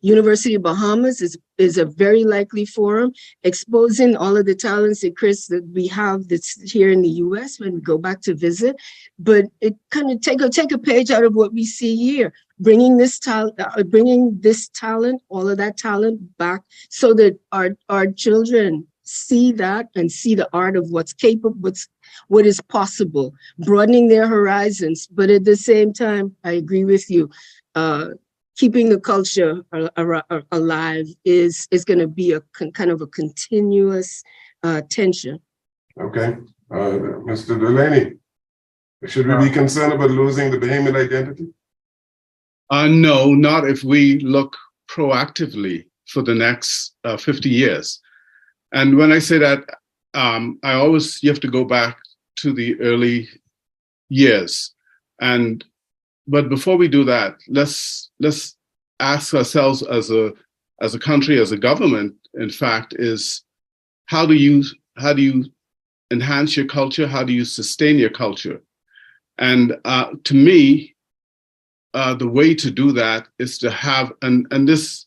University of Bahamas is a very likely forum, exposing all of the talents that we have that's here in the US when we go back to visit. But it kind of take a page out of what we see here, bringing this talent, all of that talent back, so that our children see that and see the art of what's capable, what is possible, broadening their horizons. But at the same time, I agree with you. Keeping the culture alive is going to be a kind of a continuous tension. Okay, Mr. Delaney, should we be concerned about losing the Bahamian identity? No, not if we look proactively for the next 50 years. And when I say that, you have to go back to the early years. But before we do that, let's ask ourselves as a country, as a government, in fact, is how do you enhance your culture? How do you sustain your culture? And to me, the way to do that is to have, and this,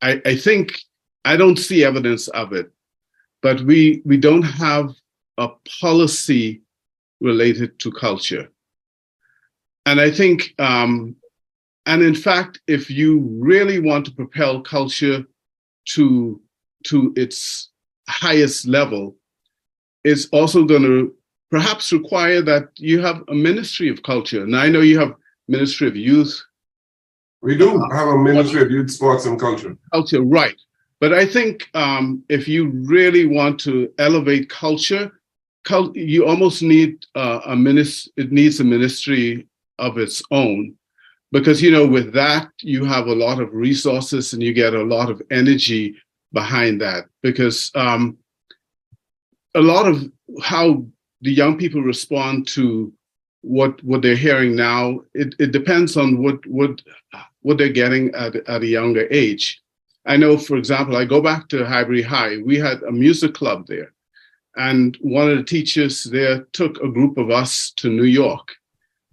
I think, I don't see evidence of it, but we don't have a policy related to culture. And I think, and in fact, if you really want to propel culture to its highest level, it's also going to perhaps require that you have a ministry of culture. Now I know you have ministry of youth. We do have a Ministry of Youth, Sports and Culture. Culture, right. But I think if you really want to elevate culture, you almost need it needs a ministry of its own. Because, with that, you have a lot of resources and you get a lot of energy behind that. Because a lot of how the young people respond to what they're hearing now, it depends on what they're getting at a younger age. I know, for example, I go back to Highbury High. We had a music club there. And one of the teachers there took a group of us to New York.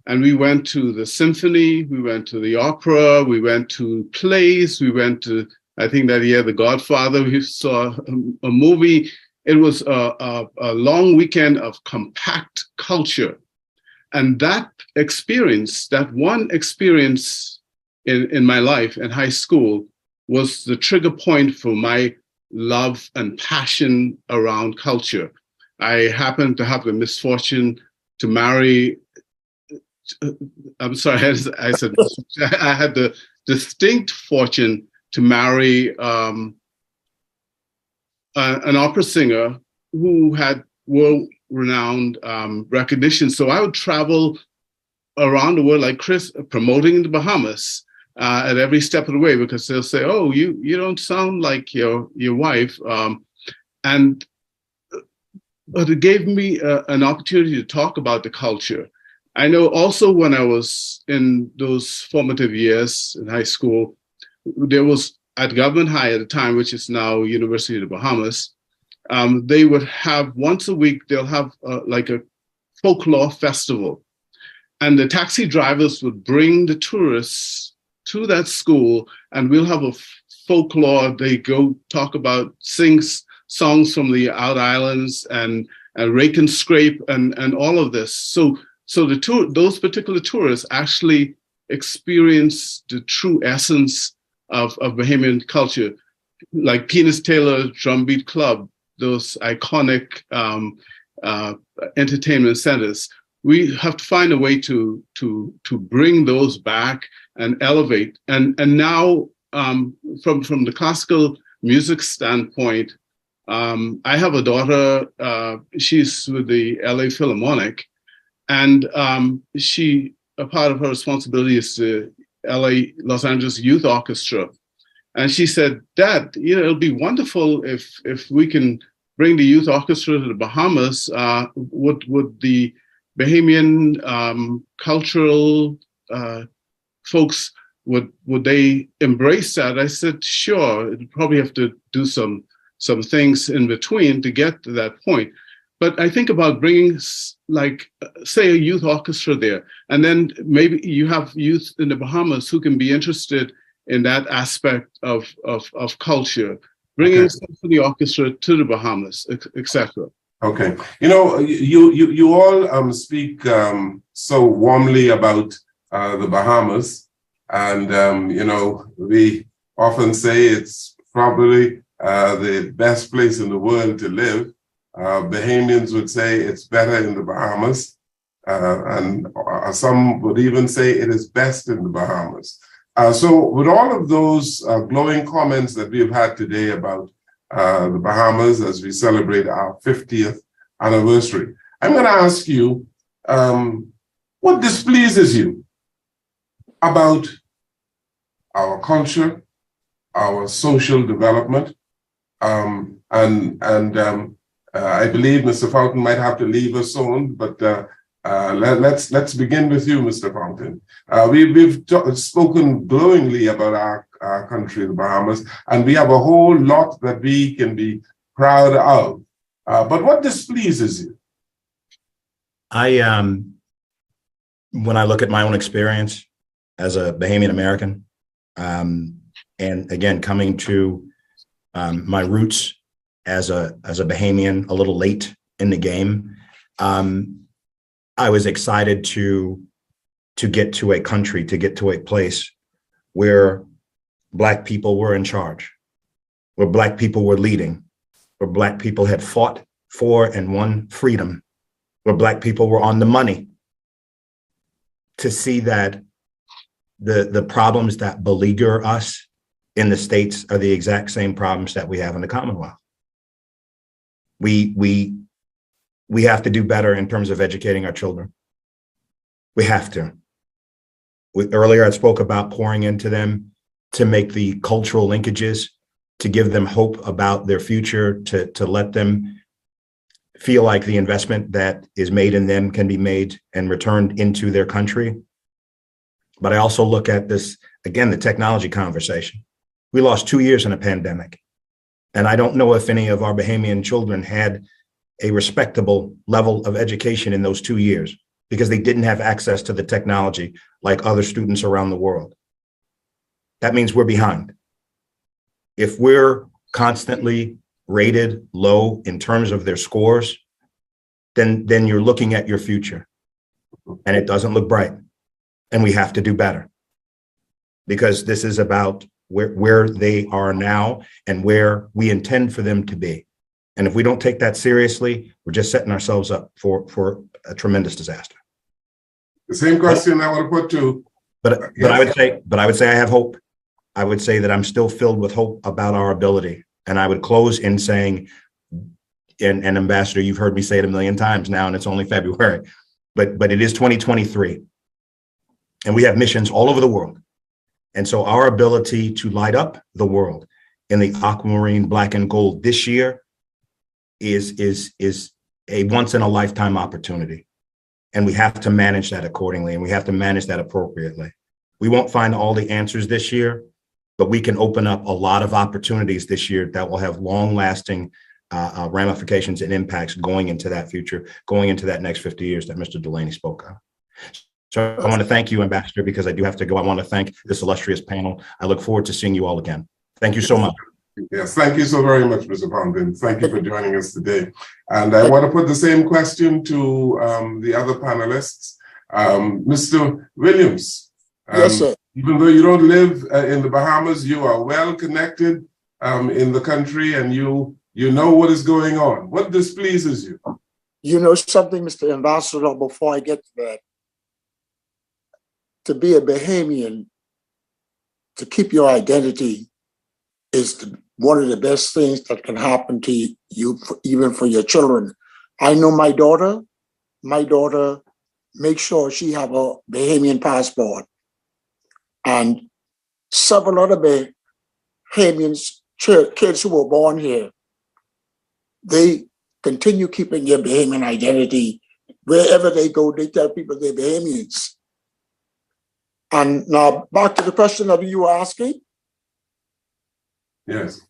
And we went to the symphony, we went to the opera, we went to plays, we went to, I think that year, The Godfather, we saw a movie. It was a long weekend of compact culture. And that experience, that one experience in my life in high school was the trigger point for my love and passion around culture. I happened to have the misfortune to marry, I'm sorry, I said, I had the distinct fortune to marry an opera singer who had world-renowned recognition. So I would travel around the world like Chris, promoting the Bahamas at every step of the way, because they'll say, "Oh, you don't sound like your wife," but it gave me an opportunity to talk about the culture. I know also when I was in those formative years in high school, there was at Government High at the time, which is now University of the Bahamas, they would have once a week, they'll have like a folklore festival. And the taxi drivers would bring the tourists to that school, and we'll have a folklore. They go talk about, sing songs from the Out Islands and rake and scrape and all of this. So those particular tourists actually experience the true essence of Bahamian culture, like Penis Taylor Drumbeat Club, those iconic entertainment centers. We have to find a way to bring those back and elevate. And now from the classical music standpoint, I have a daughter. She's with the LA Philharmonic, and a part of her responsibility is the Los Angeles Youth Orchestra. And she said, "Dad, it'll be wonderful if we can bring the youth orchestra to the Bahamas. Would the Bahamian cultural folks, would they embrace that?" I said, "Sure. It'd probably have to do some things in between to get to that point." But I think about bringing, like, say, a youth orchestra there, and then maybe you have youth in the Bahamas who can be interested in that aspect of culture, bringing symphony orchestra to the Bahamas, etc. Okay, you all speak so warmly about the Bahamas, and we often say it's probably the best place in the world to live. Bahamians would say it's better in the Bahamas, and some would even say it is best in the Bahamas. So with all of those glowing comments that we've had today about the Bahamas as we celebrate our 50th anniversary, I'm going to ask you, what displeases you about our culture, our social development, I believe Mr. Fountain might have to leave us soon, but let's begin with you, Mr. Fountain. We've spoken glowingly about our country, the Bahamas, and we have a whole lot that we can be proud of. But what displeases you? When I look at my own experience as a Bahamian American, and again, coming to my roots as a Bahamian a little late in the game, I was excited to get to a country, to get to a place where Black people were in charge, where Black people were leading, where Black people had fought for and won freedom where Black people were on the money to see that the problems that beleaguer us in the States are the exact same problems that we have in the Commonwealth. We have to do better in terms of educating our children. We have to. Earlier, I spoke about pouring into them to make the cultural linkages, to give them hope about their future, to let them feel like the investment that is made in them can be made and returned into their country. But I also look at this, again, the technology conversation. We lost 2 years in a pandemic. And I don't know if any of our Bahamian children had a respectable level of education in those 2 years because they didn't have access to the technology like other students around the world. That means we're behind. If we're constantly rated low in terms of their scores, then you're looking at your future and it doesn't look bright. And we have to do better because this is about where they are now and where we intend for them to be. And if we don't take that seriously, we're just setting ourselves up for a tremendous disaster. The same question I want to put to. But I would say I have hope. I would say that I'm still filled with hope about our ability. And I would close in saying, and Ambassador, you've heard me say it a million times now, and it's only February, but it is 2023. And we have missions all over the world. And so our ability to light up the world in the aquamarine, black and gold this year is a once in a lifetime opportunity. And we have to manage that accordingly, and we have to manage that appropriately. We won't find all the answers this year, but we can open up a lot of opportunities this year that will have long lasting ramifications and impacts going into that future, going into that next 50 years that Mr. Delaney spoke of. So I want to thank you, Ambassador, because I do have to go. I want to thank this illustrious panel. I look forward to seeing you all again. Thank you so much. Yes, thank you so very much, Mr. Poundin. Thank you for joining us today. And I want to put the same question to the other panelists. Mr. Williams, Yes, sir. even though you don't live in the Bahamas, you are well connected in the country and you know what is going on. What displeases you? You know something, Mr. Ambassador, before I get to that, to be a Bahamian, to keep your identity is one of the best things that can happen to you, even for your children. I know my daughter makes sure she have a Bahamian passport. And several other Bahamians, kids who were born here, they continue keeping their Bahamian identity. Wherever they go, they tell people they're Bahamians. And now back to the question that you were asking. Yes.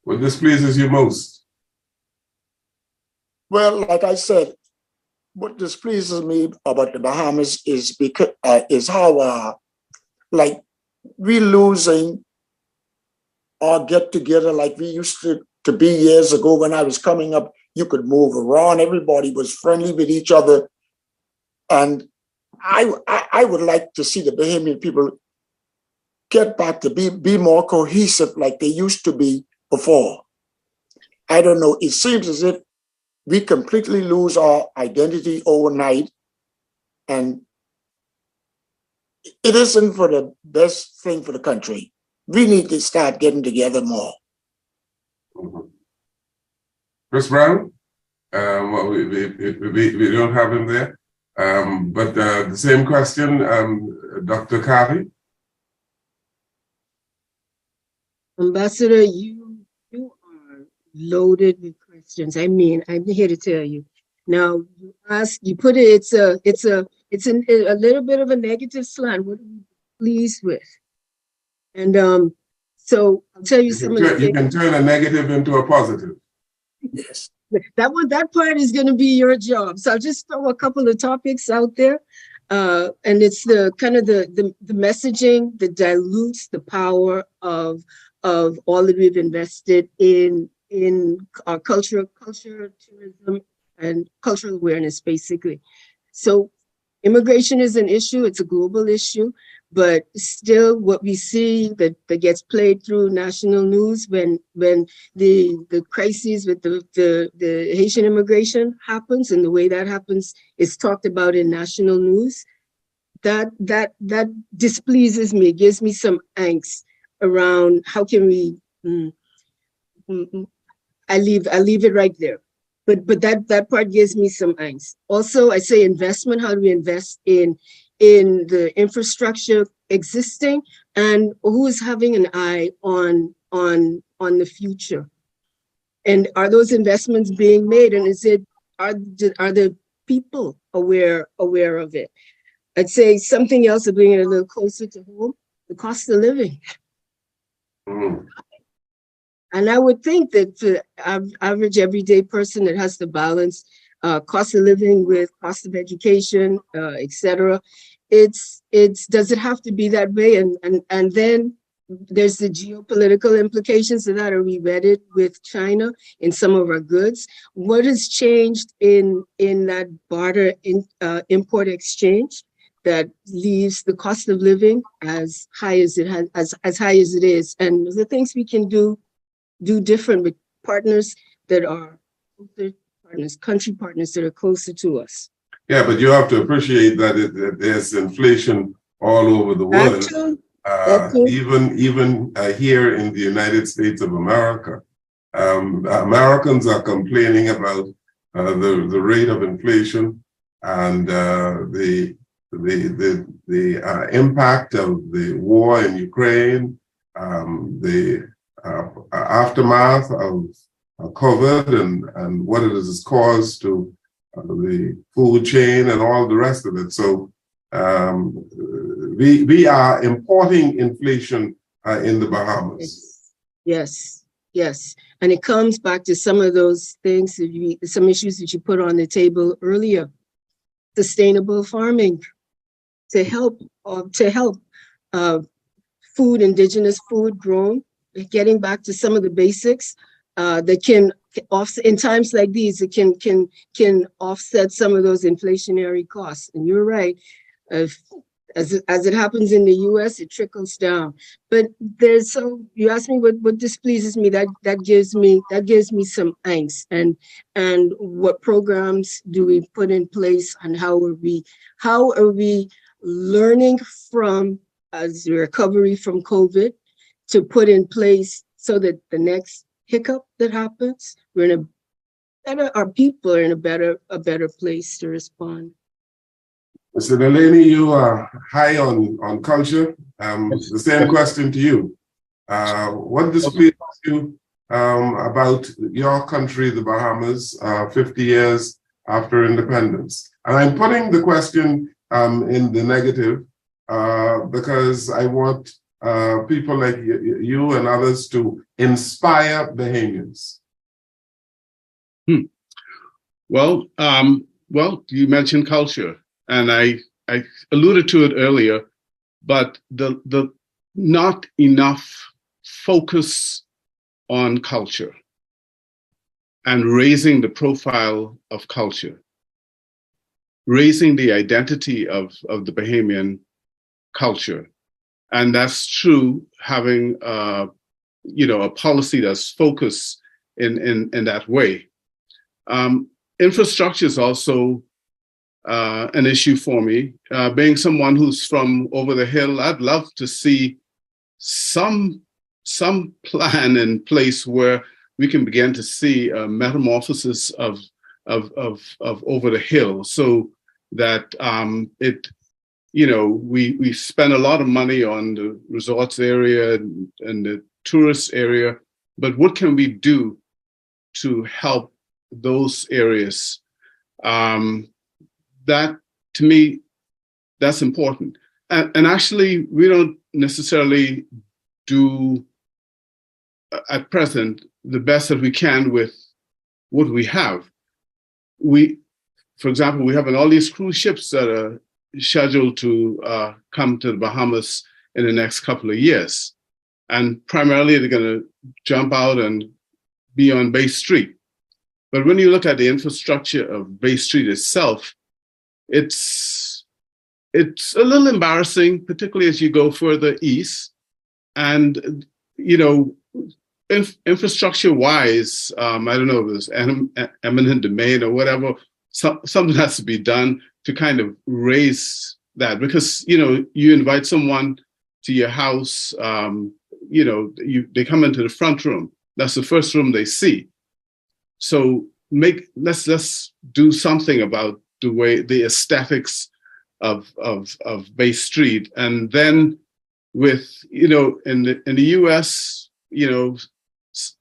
What displeases you most? Well, like I said, what displeases me about the Bahamas is because is how like we losing our get together like we used to be years ago when I was coming up. You could move around. Everybody was friendly with each other, and I would like to see the Bahamian people get back to be more cohesive like they used to be before. I don't know. It seems as if we completely lose our identity overnight, and it isn't for the best thing for the country. We need to start getting together more. Mm-hmm. Chris Brown, well, we don't have him there, but the same question, Dr. Carty. Ambassador, you are loaded with questions. I mean, I'm here to tell you. Now, you put it. It's a little bit of a negative slant. What are you pleased with? And so I'll tell you some of the things. You can turn a negative into a positive. Yes. That part is going to be your job. So I'll just throw a couple of topics out there. And it's the kind of the messaging that dilutes the power of all that we've invested in our culture, tourism, and cultural awareness, basically. So Immigration is an issue. It's a global issue, but still what we see that gets played through national news when the crises with the Haitian immigration happens, and the way that happens is talked about in national news, that displeases me, gives me some angst around how can we I leave it right there. But that part gives me some angst. Also, I say investment. How do we invest in the infrastructure existing, and who is having an eye on the future? And are those investments being made? And are the people aware of it? I'd say something else to bring it a little closer to home: the cost of living. Mm. And I would think that the average everyday person that has to balance cost of living with cost of education, et cetera, does it have to be that way? And then there's the geopolitical implications of that. Are we wedded with China in some of our goods? What has changed in that barter import exchange that leaves the cost of living as high as it has, as high as it is? And the things we can do different with partners that are country partners that are closer to us. Yeah, but you have to appreciate that there's inflation all over the world. Even here in the United States of America, Americans are complaining about the rate of inflation and the impact of the war in Ukraine, the aftermath of COVID and what it has caused to the food chain and all the rest of it. So we are importing inflation in the Bahamas. Yes. And it comes back to some of those things, some issues that you put on the table earlier. Sustainable farming to help food, indigenous food grown, getting back to some of the basics that can offset in times like these. It can offset some of those inflationary costs. And you're right, as it happens in the U.S., it trickles down. But you asked me what displeases me. That gives me some angst. And what programs do we put in place, and how are we learning from as the recovery from COVID to put in place so that the next hiccup that happens, our people are in a better place to respond. Mr. Delaney, you are high on culture. The same question to you. What displeases you about your country, the Bahamas, 50 years after independence? And I'm putting the question in the negative because I want people like you and others to inspire Bahamians. Well, you mentioned culture, and I alluded to it earlier, but the not enough focus on culture and raising the profile of culture, raising the identity of the Bahamian culture. And that's true, having a policy that's focused in that way. Infrastructure is also an issue for me. Being someone who's from over the hill, I'd love to see some plan in place where we can begin to see a metamorphosis of over the hill, so that we spend a lot of money on the resorts area and the tourist area, but what can we do to help those areas? That, to me, that's important. And actually, we don't necessarily do, at present, the best that we can with what we have. For example, we have all these cruise ships that are scheduled to come to the Bahamas in the next couple of years. And primarily, they're going to jump out and be on Bay Street. But when you look at the infrastructure of Bay Street itself, it's it's a little embarrassing, particularly as you go further east. And, you know, infrastructure wise, I don't know if it's eminent domain or whatever, something has to be done to kind of raise that, because, you know, you invite someone to your house, you know, they come into the front room. That's the first room they see. So let's do something about the aesthetics of Bay Street. And then with, you know, in the US, you know,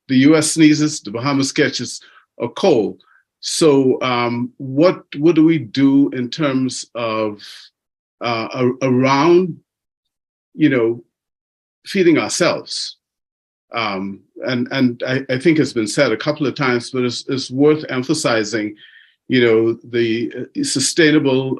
the US sneezes, the Bahamas catches a cold. So what do we do in terms of around, you know, feeding ourselves? And I think it's been said a couple of times, but it's worth emphasizing, you know, the sustainable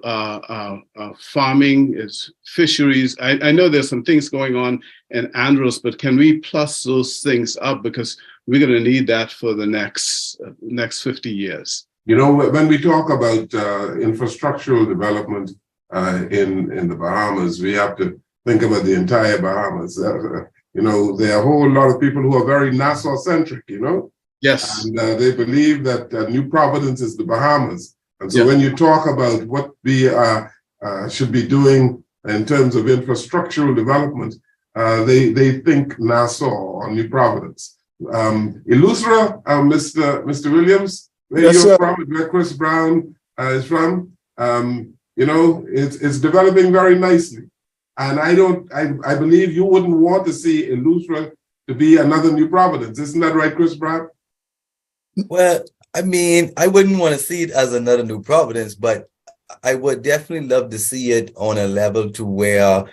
farming, is fisheries. I know there's some things going on in Andros, but can we plus those things up, because we're going to need that for the next 50 years. You know, when we talk about infrastructural development in the Bahamas, we have to think about the entire Bahamas. You know, there are a whole lot of people who are very Nassau-centric, you know? Yes. And they believe that New Providence is the Bahamas. And so Yeah. when you talk about what we should be doing in terms of infrastructural development, they think Nassau or New Providence. Illustra, Mr. Williams, where Yes, you're sir. from, where Chris Brown is from, you know, it's developing very nicely. And I believe you wouldn't want to see Illustra to be another New Providence. Isn't that right, Chris Brown? Well, I mean, I wouldn't want to see it as another New Providence, but I would definitely love to see it on a level to where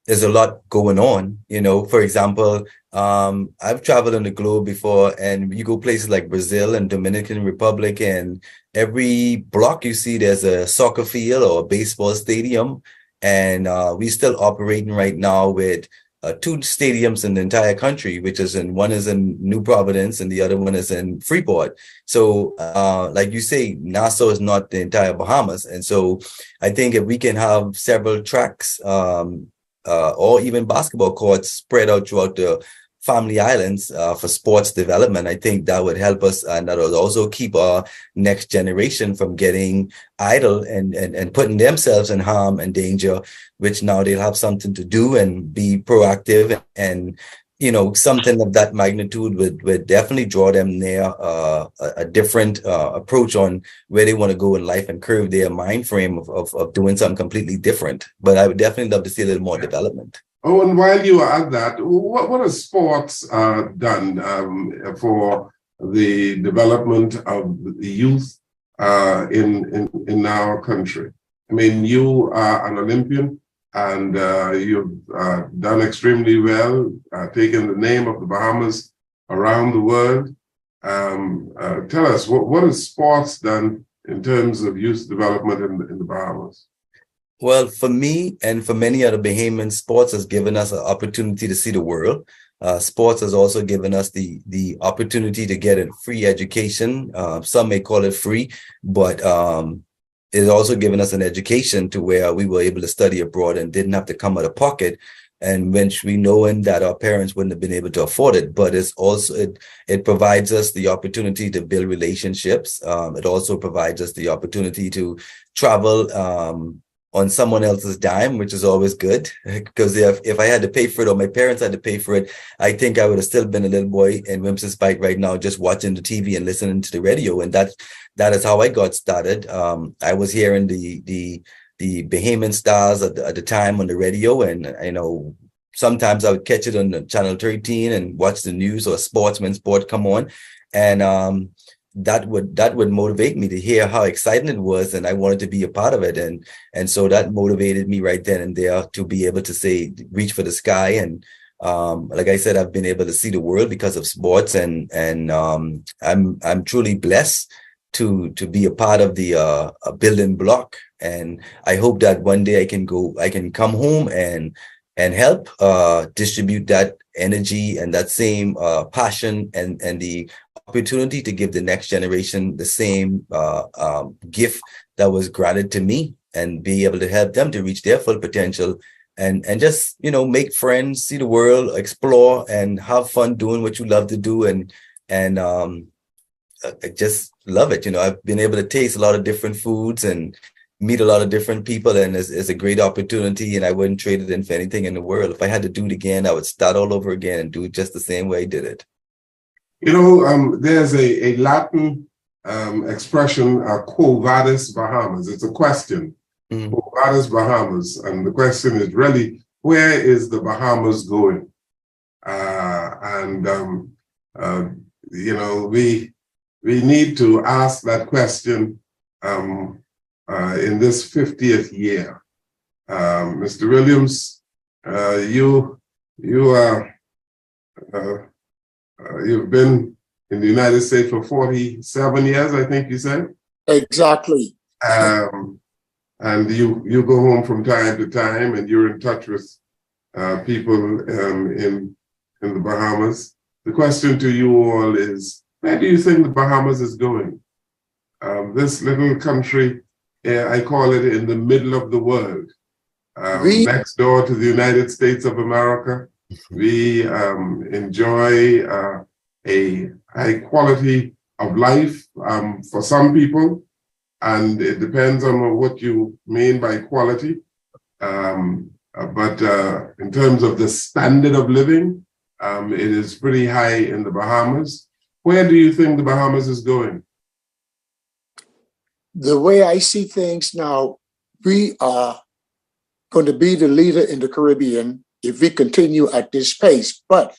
there's a lot going on. You know, for example, I've traveled on the globe before, and you go places like Brazil and Dominican Republic, and every block you see there's a soccer field or a baseball stadium. And we're still operating right now with 2 stadiums in the entire country, which is one is in New Providence and the other one is in Freeport. So like you say, Nassau is not the entire Bahamas. And so I think if we can have several tracks or even basketball courts spread out throughout the family islands for sports development, I think that would help us, and that would also keep our next generation from getting idle and putting themselves in harm and danger, which now they'll have something to do and be proactive. And you know, something of that magnitude would definitely draw them near a different approach on where they want to go in life and curve their mind frame of doing something completely different. But I would definitely love to see a little more development. Oh, and while you are at that, what has sports done for the development of the youth in our country? I mean, you are an Olympian, and you've done extremely well, taking the name of the Bahamas around the world. Tell us, what has sports done in terms of youth development in the Bahamas? Well, for me and for many other Bahamians, sports has given us an opportunity to see the world. Sports has also given us the opportunity to get a free education. Some may call it free, but it's also given us an education to where we were able to study abroad and didn't have to come out of pocket. And when we knowing that our parents wouldn't have been able to afford it, but it's also it provides us the opportunity to build relationships. It also provides us the opportunity to travel on someone else's dime, which is always good, because if I had to pay for it or my parents had to pay for it, I think I would have still been a little boy in Wimps's Pike right now, just watching the TV and listening to the radio. And that is how I got started. I was hearing the Bahamian stars at the time on the radio, and you know, sometimes I would catch it on the channel 13 and watch the news or sport come on, and that would motivate me to hear how exciting it was, and I wanted to be a part of it, and so that motivated me right then and there to be able to say reach for the sky. And like I said, I've been able to see the world because of sports, and I'm truly blessed to be a part of the a building block, and I hope that one day I can come home and help distribute that energy and that same passion and the opportunity to give the next generation the same gift that was granted to me. and be able to help them to reach their full potential and just, make friends, see the world, explore, and have fun doing what you love to do. And I just love it. I've been able to taste a lot of different foods and meet a lot of different people, and it's a great opportunity, and I wouldn't trade it in for anything in the world. If I had to do it again, I would start all over again and do it just the same way I did it. There's a Latin expression, Quo Vadis Bahamas. It's a question. Quo Vadis Bahamas. And the question is really, where is the Bahamas going? We need to ask that question in this 50th year. Mr. Williams, you've been in the United States for 47 years, I think you said? Exactly. And you go home from time to time, and you're in touch with people in the Bahamas. The question to you all is, where do you think the Bahamas is going? This little country, I call it in the middle of the world, next door to the United States of America. We enjoy a high quality of life for some people, and it depends on what you mean by quality. But in terms of the standard of living, it is pretty high in the Bahamas. Where do you think the Bahamas is going? The way I see things now, we are going to be the leader in the Caribbean if we continue at this pace. But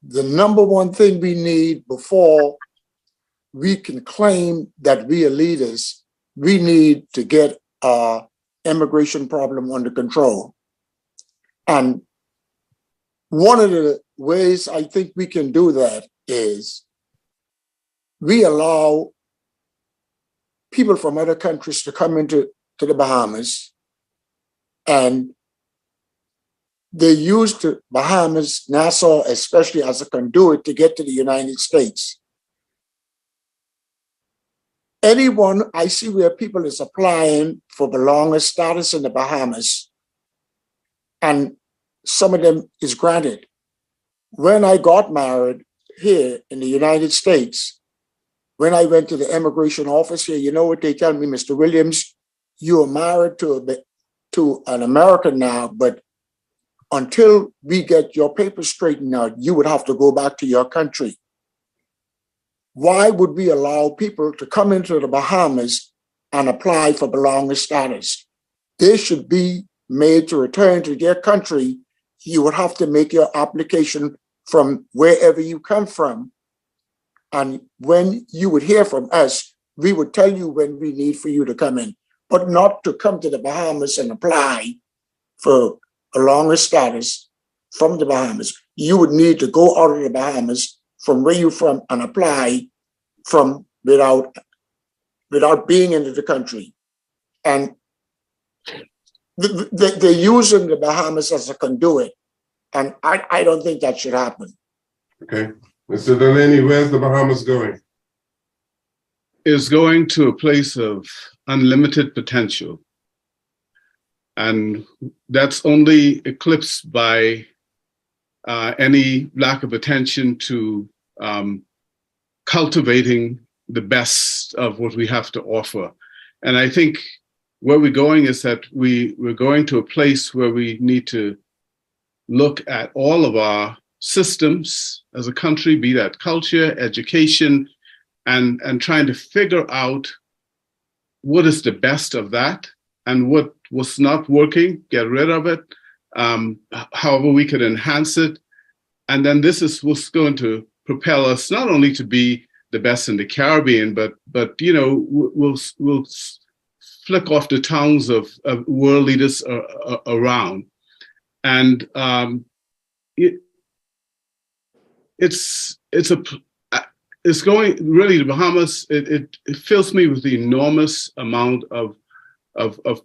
the number one thing we need before we can claim that we are leaders, we need to get our immigration problem under control. And one of the ways I think we can do that is we allow people from other countries to come into the Bahamas, and they use the Bahamas, Nassau especially, as a conduit to get to the United States. Anyone I see where people is applying for belonger status in the Bahamas, and some of them is granted. When I got married here in the United States, when I went to the immigration office here, you know what they tell me, Mr. Williams, you are married to an American now, but until we get your papers straightened out, you would have to go back to your country. Why would we allow people to come into the Bahamas and apply for belonger status? They should be made to return to their country. You would have to make your application from wherever you come from. And when you would hear from us, we would tell you when we need for you to come in, but not to come to the Bahamas and apply for a longer status from the Bahamas. You would need to go out of the Bahamas from where you're from and apply from without being into the country. And they're using the Bahamas as a conduit. And I don't think that should happen. Okay. Mr. Delaney, where's the Bahamas going? Is going to a place of unlimited potential. And that's only eclipsed by any lack of attention to cultivating the best of what we have to offer. And I think where we're going is that we're going to a place where we need to look at all of our systems as a country, be that culture, education, and trying to figure out what is the best of that and what was not working, get rid of it, however we could enhance it. And then this is what's going to propel us not only to be the best in the Caribbean, but we'll flick off the tongues of world leaders around. And it's going really, the Bahamas, it fills me with the enormous amount of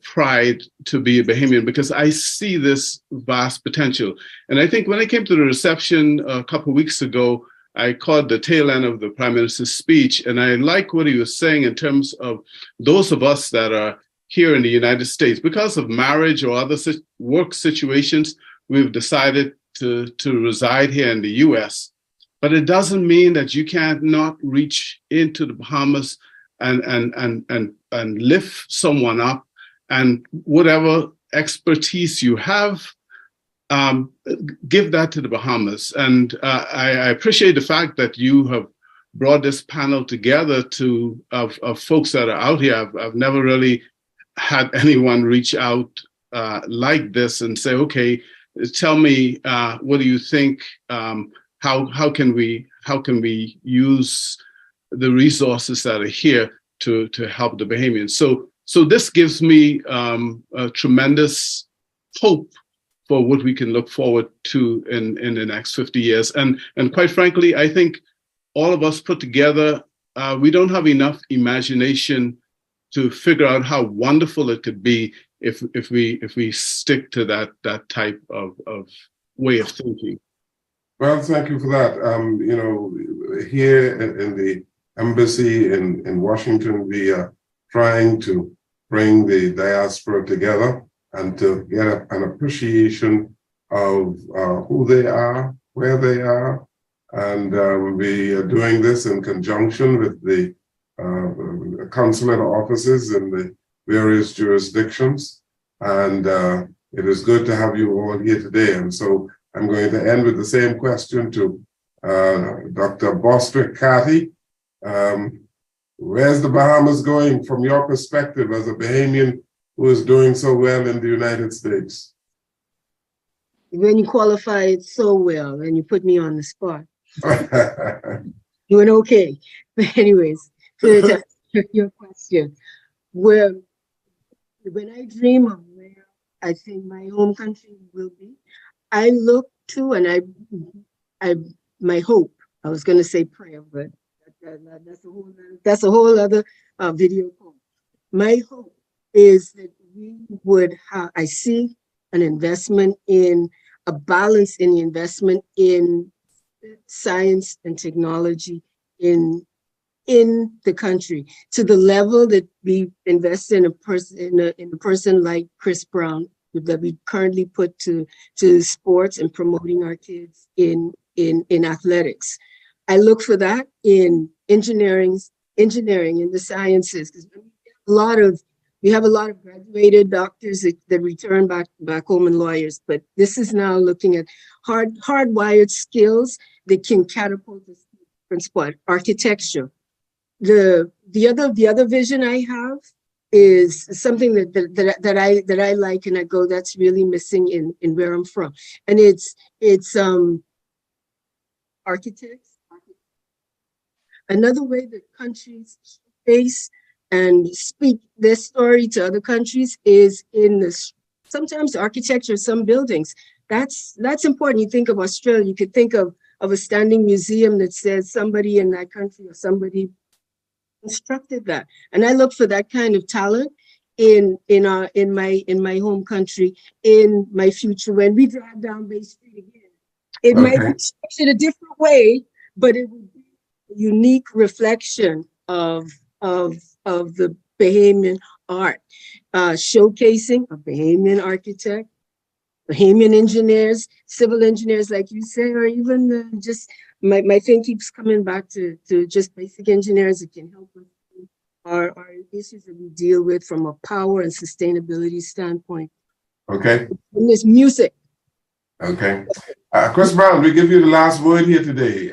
pride to be a Bahamian, because I see this vast potential. And I think when I came to the reception a couple of weeks ago, I caught the tail end of the Prime Minister's speech, and I like what he was saying in terms of those of us that are here in the United States. Because of marriage or other work situations, we've decided to reside here in the US. But it doesn't mean that you can't not reach into the Bahamas and lift someone up, and whatever expertise you have, give that to the Bahamas. And I appreciate the fact that you have brought this panel together of folks that are out here. I've never really had anyone reach out like this and say, okay, tell me, what do you think? How can we use the resources that are here to help the Bahamians? So this gives me a tremendous hope for what we can look forward to in the next 50 years. And quite frankly, I think all of us put together, we don't have enough imagination to figure out how wonderful it could be if we stick to that type of way of thinking. Well, thank you for that. Here in the embassy in Washington, we are trying to bring the diaspora together and to get an appreciation of who they are, where they are. And we are doing this in conjunction with the consulate offices in the various jurisdictions. And it is good to have you all here today. And so I'm going to end with the same question to Dr. Bostwick Carty. Where's the Bahamas going from your perspective as a Bahamian who is doing so well in the United States? When you qualify it so well and you put me on the spot. Doing okay. But anyways, to your question, when I dream of where I think my home country will be, I look to, and my hope, I was going to say prayer, but that's a whole other video call. My hope is that we would have, I see an investment in, a balance in the investment in science and technology in the country, to the level that we invest in a person like Chris Brown, that we currently put to sports and promoting our kids in athletics. I look for that in engineering, in the sciences, because we have a lot of graduated doctors that return back home and lawyers, but this is now looking at hardwired skills that can catapult us to different spot. Architecture. The other vision I have is something that I like, and I go, that's really missing in where I'm from, and it's architects. Another way that countries face and speak their story to other countries is in this. Sometimes architecture of some buildings. That's important. You think of Australia, you could think of a standing museum that says somebody in that country or somebody constructed that. And I look for that kind of talent in my home country, in my future. When we drive down Bay Street again, it might be structured a different way, but it would be a unique reflection of the Bahamian art, showcasing a Bahamian architect, Bahamian engineers, civil engineers, like you say, or even just my thing keeps coming back to just basic engineers that can help us with our issues that we deal with from a power and sustainability standpoint. Okay. And there's music. Okay. Chris Brown, we give you the last word here today.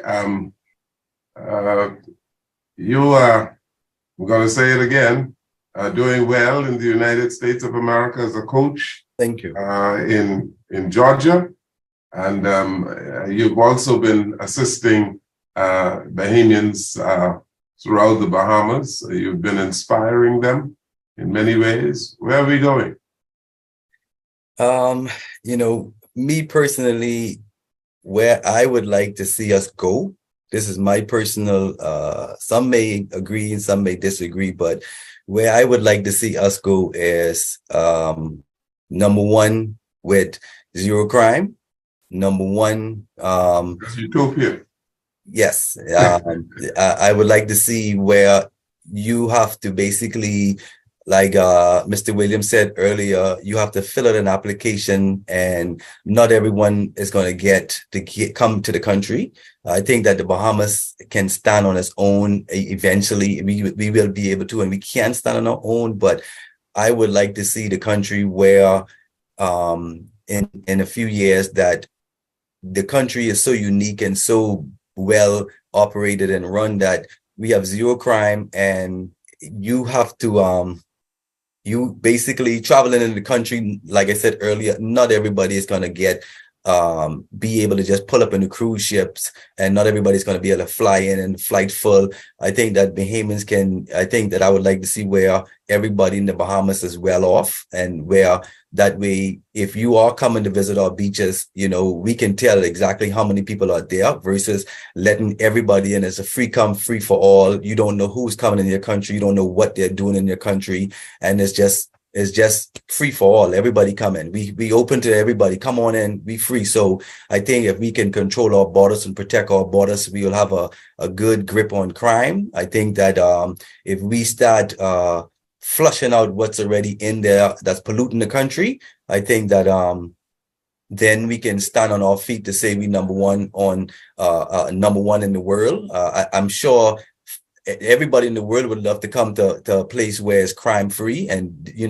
You are, I'm going to say it again, doing well in the United States of America as a coach. Thank you. In Georgia. And you've also been assisting Bahamians throughout the Bahamas. You've been inspiring them in many ways. Where are we going? Me personally, where I would like to see us go, this is my personal, some may agree and some may disagree, but where I would like to see us go is number one, with zero crime. Number one, That's utopia. Yes, I would like to see where you have to basically like Mr. Williams said earlier, you have to fill out an application, and not everyone is going to come to the country. I think that the Bahamas can stand on its own eventually. We will be able to, and we can stand on our own. But I would like to see the country where, in a few years, that the country is so unique and so well operated and run that we have zero crime, and you have to you basically traveling in the country, like I said earlier, not everybody is going to be able to just pull up in the cruise ships, and not everybody's going to be able to fly in and flight full. I think that Bahamians I think that I would like to see where everybody in the Bahamas is well off, and where that way, if you are coming to visit our beaches, we can tell exactly how many people are there versus letting everybody in as a free come, free for all. You don't know who's coming in your country. You don't know what they're doing in your country. And it's just free for all. Everybody come in. We open to everybody. Come on in. Be free. So I think if we can control our borders and protect our borders, we will have a good grip on crime. I think that if we start flushing out what's already in there that's polluting the country, I think that then we can stand on our feet to say we number one in the world. I'm sure everybody in the world would love to come to a place where it's crime free, and you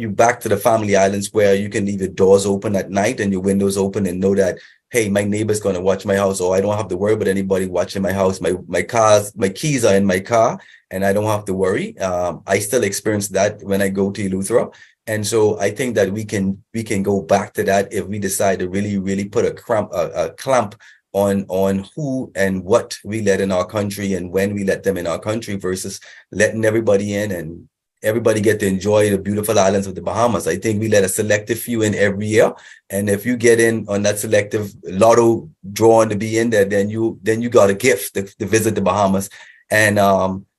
back to the family islands where you can leave your doors open at night and your windows open and know that, hey, my neighbor's going to watch my house, or I don't have to worry about anybody watching my house. My keys are in my car, and I don't have to worry. I still experience that when I go to Eleuthera. And so I think that we can go back to that if we decide to really, really put a clamp on who and what we let in our country and when we let them in our country, versus letting everybody in and everybody get to enjoy the beautiful islands of the Bahamas. I think we let a selective few in every year. And if you get in on that selective lotto drawing to be in there, then you got a gift to visit the Bahamas. And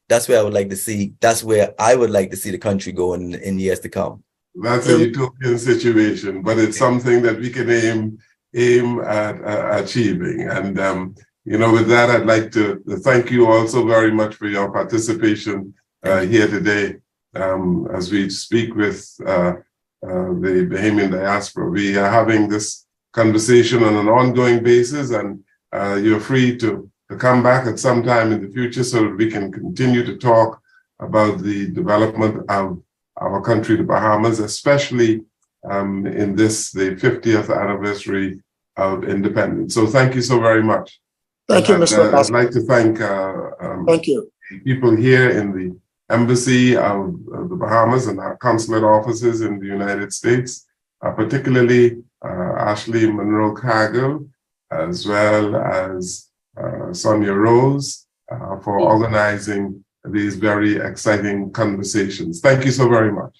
that's where I would like to see the country go in years to come. That's a utopian situation, but it's something that we can aim at achieving. And, with that, I'd like to thank you also very much for your participation here today. As we speak with the Bahamian diaspora, we are having this conversation on an ongoing basis, and you're free to come back at some time in the future so that we can continue to talk about the development of our country, the Bahamas, especially in the 50th anniversary of independence. So thank you so very much. Thank you, Mr. I'd like to thank thank you. people here in the Embassy of the Bahamas and our consulate offices in the United States, particularly Ashley Monroe Cargill, as well as Sonia Rose, for organizing these very exciting conversations. Thank you so very much.